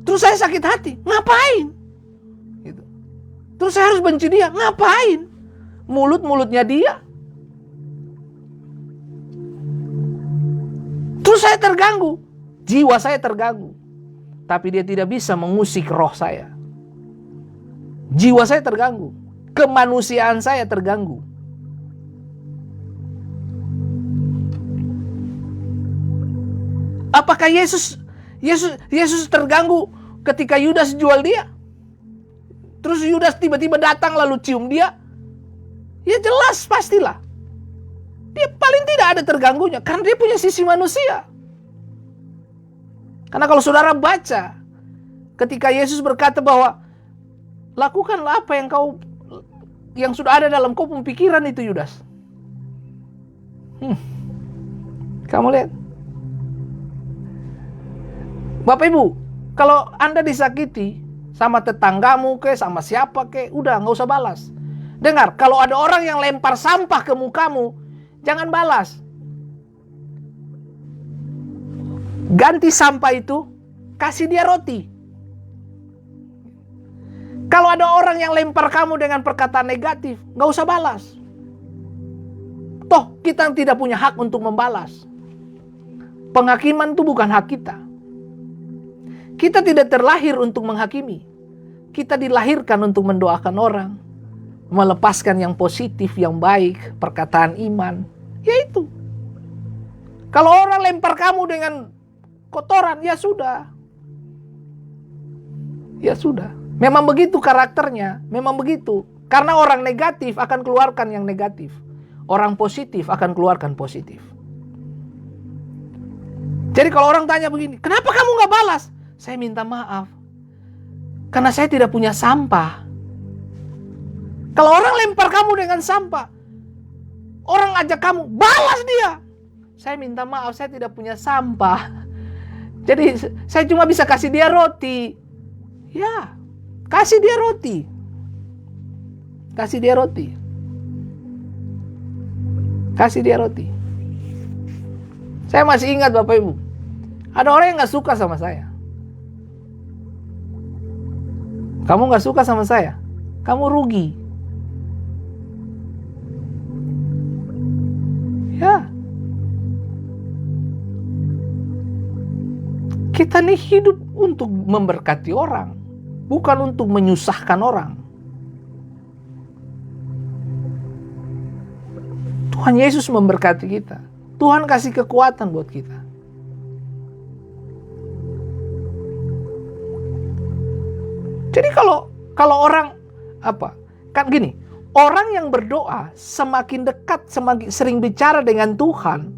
Terus Terus saya sakit hati, ngapain? Gitu. Terus saya harus benci dia, ngapain? Mulut-mulutnya dia. Terus saya terganggu, jiwa saya terganggu. Tapi dia tidak bisa mengusik roh saya. Jiwa saya terganggu, kemanusiaan saya terganggu. Apakah Yesus terganggu ketika Yudas jual dia? Terus Yudas tiba-tiba datang lalu cium dia? Ya jelas pastilah. Dia paling tidak ada terganggunya karena dia punya sisi manusia. Karena kalau saudara baca ketika Yesus berkata bahwa lakukanlah apa yang sudah ada dalam kau pemikiran itu, Yudas. Kamu lihat. Bapak Ibu, kalau Anda disakiti sama tetanggamu ke, sama siapa ke, udah nggak usah balas. Dengar, kalau ada orang yang lempar sampah ke mukamu, jangan balas. Ganti sampah itu, kasih dia roti. Kalau ada orang yang lempar kamu dengan perkataan negatif, nggak usah balas. Toh, kita tidak punya hak untuk membalas. Penghakiman itu bukan hak kita. Kita tidak terlahir untuk menghakimi. Kita dilahirkan untuk mendoakan orang. Melepaskan yang positif, yang baik, perkataan iman. Yaitu. Kalau orang lempar kamu dengan kotoran, ya sudah. Ya sudah. Memang begitu karakternya. Memang begitu. Karena orang negatif akan keluarkan yang negatif. Orang positif akan keluarkan positif. Jadi kalau orang tanya begini, kenapa kamu gak balas? Saya minta maaf. Karena saya tidak punya sampah. Kalau orang lempar kamu dengan sampah, orang ajak kamu, balas dia. Saya minta maaf, saya tidak punya sampah. Jadi saya cuma bisa kasih dia roti. Ya, kasih dia roti. Kasih dia roti. Kasih dia roti. Saya masih ingat Bapak Ibu, ada orang yang gak suka sama saya. Kamu gak suka sama saya, kamu rugi. Ya. Kita nih hidup untuk memberkati orang, bukan untuk menyusahkan orang. Tuhan Yesus memberkati kita. Tuhan kasih kekuatan buat kita. Jadi kalau orang kan gini, orang yang berdoa semakin dekat, semakin sering bicara dengan Tuhan,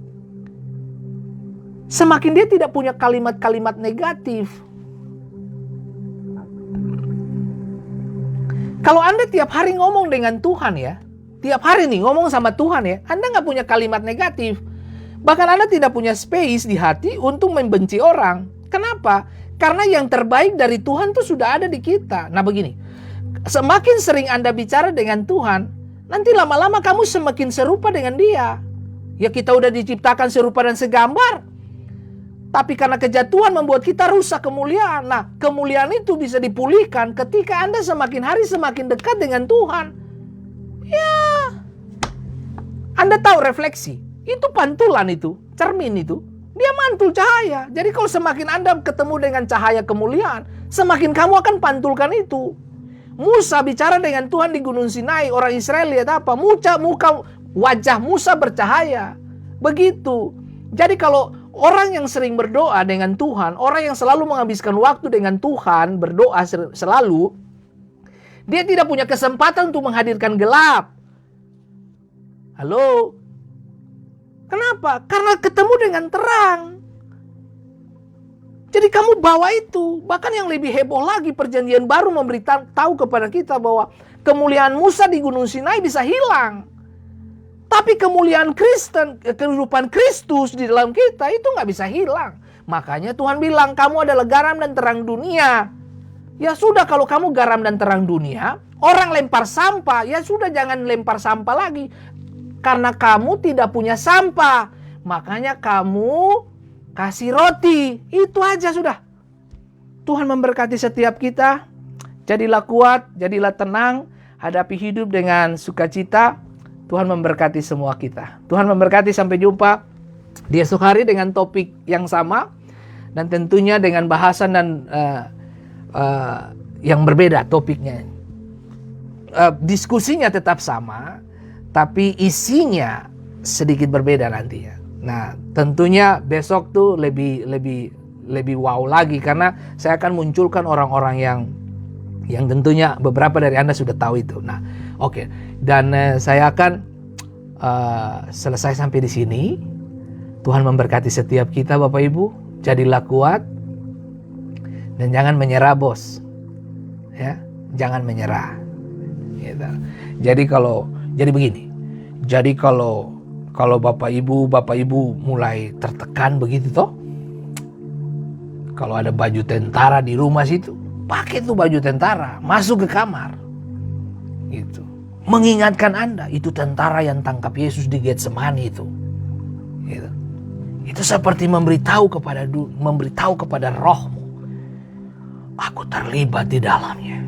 semakin dia tidak punya kalimat-kalimat negatif. Kalau Anda tiap hari ngomong dengan Tuhan ya, tiap hari nih ngomong sama Tuhan ya, Anda nggak punya kalimat negatif. Bahkan Anda tidak punya space di hati untuk membenci orang. Kenapa? Karena yang terbaik dari Tuhan itu sudah ada di kita. Nah begini, semakin sering Anda bicara dengan Tuhan, nanti lama-lama kamu semakin serupa dengan dia. Ya kita udah diciptakan serupa dan segambar. Tapi karena kejatuhan membuat kita rusak kemuliaan. Nah kemuliaan itu bisa dipulihkan ketika Anda semakin hari semakin dekat dengan Tuhan. Ya, Anda tahu refleksi, itu pantulan itu, cermin itu. Dia mantul cahaya. Jadi kalau semakin Anda ketemu dengan cahaya kemuliaan, semakin kamu akan pantulkan itu. Musa bicara dengan Tuhan di Gunung Sinai. Orang Israel lihat apa? Wajah Musa bercahaya. Begitu. Jadi kalau orang yang sering berdoa dengan Tuhan, orang yang selalu menghabiskan waktu dengan Tuhan, berdoa selalu, dia tidak punya kesempatan untuk menghadirkan gelap. Halo? Kenapa? Karena ketemu dengan terang. Jadi kamu bawa itu. Bahkan yang lebih heboh lagi, Perjanjian Baru memberitahu kepada kita bahwa kemuliaan Musa di Gunung Sinai bisa hilang. Tapi kemuliaan Kristen, kehidupan Kristus di dalam kita itu nggak bisa hilang. Makanya Tuhan bilang, kamu adalah garam dan terang dunia. Ya sudah, kalau kamu garam dan terang dunia, orang lempar sampah, ya sudah jangan lempar sampah lagi. Karena kamu tidak punya sampah. Makanya kamu kasih roti. Itu aja sudah. Tuhan memberkati setiap kita. Jadilah kuat, jadilah tenang, hadapi hidup dengan sukacita. Tuhan memberkati semua kita. Tuhan memberkati, sampai jumpa di esok hari dengan topik yang sama. Dan tentunya dengan bahasan dan yang berbeda topiknya. Diskusinya tetap sama, tapi isinya sedikit berbeda nantinya. Nah, tentunya besok tuh lebih wow lagi, karena saya akan munculkan orang-orang yang tentunya beberapa dari Anda sudah tahu itu. Nah, oke. Dan saya akan selesai sampai di sini. Tuhan memberkati setiap kita, Bapak Ibu. Jadilah kuat dan jangan menyerah, bos. Ya, jangan menyerah. Gitu. Jadi begini. Jadi kalau Bapak Ibu mulai tertekan begitu toh. Kalau ada baju tentara di rumah situ, pakai tuh baju tentara, masuk ke kamar. Gitu. Mengingatkan Anda, itu tentara yang tangkap Yesus di Getsemani itu. Gitu. Itu seperti memberitahu kepada rohmu, aku terlibat di dalamnya.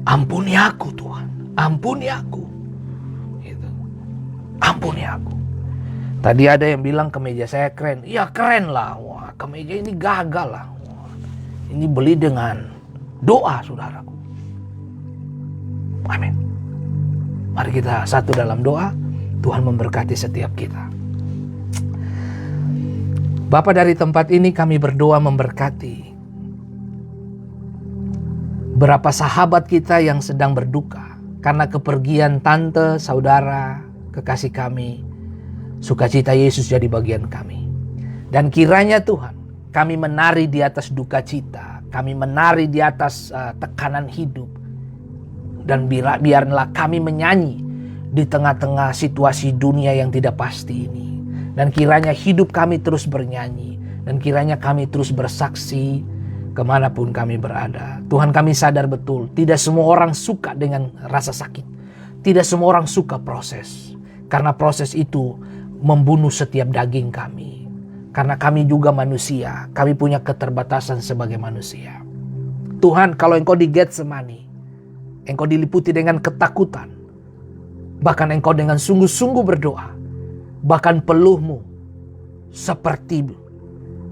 Ampuni aku Tuhan, ampuni aku. Gitu. Ampuni aku. Tadi ada yang bilang kemeja saya keren. Ya keren lah. Wah, kemeja ini gagal lah. Wah, ini beli dengan doa, saudaraku. Amin. Mari kita satu dalam doa. Tuhan memberkati setiap kita. Bapa, dari tempat ini kami berdoa memberkati berapa sahabat kita yang sedang berduka karena kepergian tante, saudara, kekasih kami. Sukacita Yesus jadi bagian kami. Dan kiranya Tuhan, kami menari di atas duka cita. Kami menari di atas tekanan hidup. Dan biarlah kami menyanyi di tengah-tengah situasi dunia yang tidak pasti ini. Dan kiranya hidup kami terus bernyanyi. Dan kiranya kami terus bersaksi kemanapun kami berada. Tuhan, kami sadar betul, tidak semua orang suka dengan rasa sakit. Tidak semua orang suka proses. Karena proses itu membunuh setiap daging kami. Karena kami juga manusia. Kami punya keterbatasan sebagai manusia. Tuhan, kalau Engkau di Getsemani, Engkau diliputi dengan ketakutan. Bahkan Engkau dengan sungguh-sungguh berdoa. Bahkan peluhmu seperti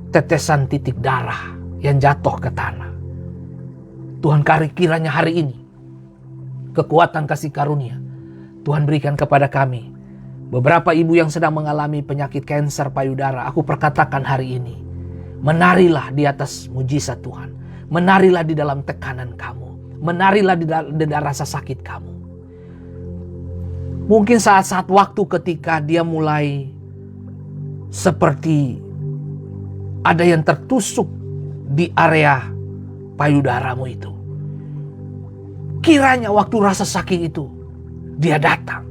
tetesan titik darah yang jatuh ke tanah. Tuhan, kiranya hari ini kekuatan kasih karunia Tuhan berikan kepada kami. Beberapa ibu yang sedang mengalami penyakit kanker payudara, aku perkatakan hari ini, menarilah di atas mujizat Tuhan. Menarilah di dalam tekanan kamu. Menarilah di dalam rasa sakit kamu. Mungkin saat-saat waktu ketika dia mulai seperti ada yang tertusuk di area payudaramu itu. Kiranya waktu rasa sakit itu dia datang.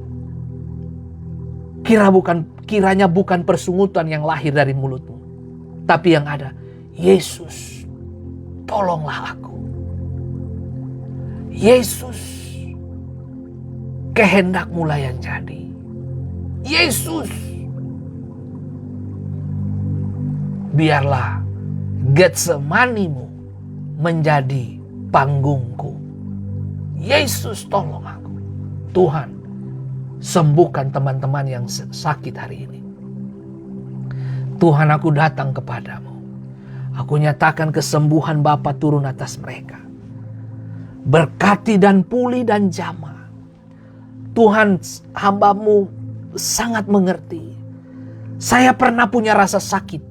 Kiranya bukan persungutan yang lahir dari mulutmu. Tapi yang ada, Yesus, tolonglah aku. Yesus, kehendakmu lah yang jadi. Yesus, biarlah Getsemanimu menjadi panggungku. Yesus, tolong aku. Tuhan, sembuhkan teman-teman yang sakit hari ini. Tuhan, aku datang kepadamu. Aku nyatakan kesembuhan Bapa turun atas mereka. Berkati dan pulih dan jamah. Tuhan, hamba-Mu sangat mengerti. Saya pernah punya rasa sakit.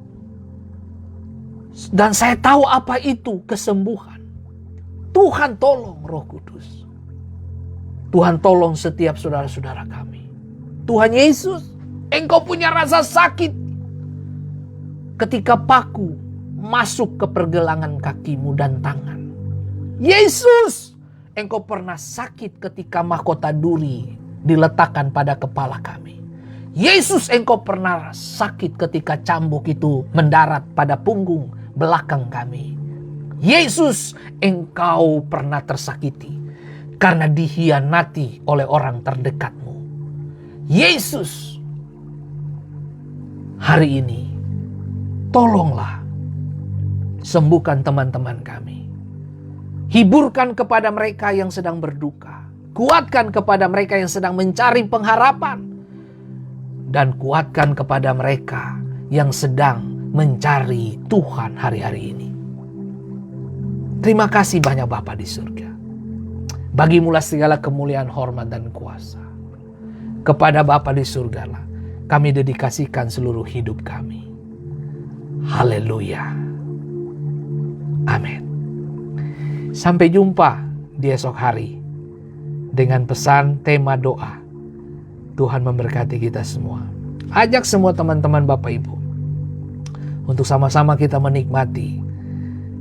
Dan saya tahu apa itu kesembuhan. Tuhan, tolong Roh Kudus. Tuhan, tolong setiap saudara-saudara kami. Tuhan Yesus, Engkau punya rasa sakit ketika paku masuk ke pergelangan kakimu dan tangan. Yesus, Engkau pernah sakit ketika mahkota duri diletakkan pada kepala kami. Yesus, Engkau pernah sakit ketika cambuk itu mendarat pada punggung belakang kami. Yesus, Engkau pernah tersakiti karena dihianati oleh orang terdekatmu. Yesus, hari ini tolonglah Sembuhkan teman-teman kami. Hiburkan kepada mereka yang sedang berduka. Kuatkan kepada mereka yang sedang mencari pengharapan. Dan kuatkan kepada mereka yang sedang mencari Tuhan hari-hari ini. Terima kasih banyak Bapa di surga. Bagimulah segala kemuliaan, hormat, dan kuasa. Kepada Bapa di surga lah kami dedikasikan seluruh hidup kami. Haleluya. Amin. Sampai jumpa di esok hari dengan pesan tema doa. Tuhan memberkati kita semua. Ajak semua teman-teman Bapak Ibu untuk sama-sama kita menikmati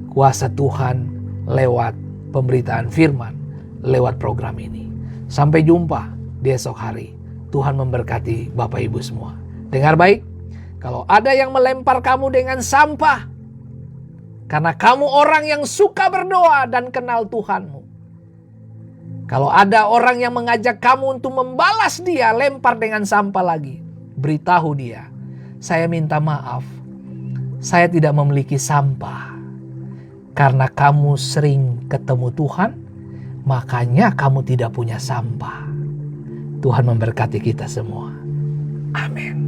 kuasa Tuhan lewat pemberitaan firman, lewat program ini. Sampai jumpa di esok hari. Tuhan memberkati Bapak Ibu semua. Dengar baik, kalau ada yang melempar kamu dengan sampah, karena kamu orang yang suka berdoa dan kenal Tuhanmu. Kalau ada orang yang mengajak kamu untuk membalas dia, lempar dengan sampah lagi. Beritahu dia, saya minta maaf. Saya tidak memiliki sampah. Karena kamu sering ketemu Tuhan, makanya kamu tidak punya sampah. Tuhan memberkati kita semua. Amin.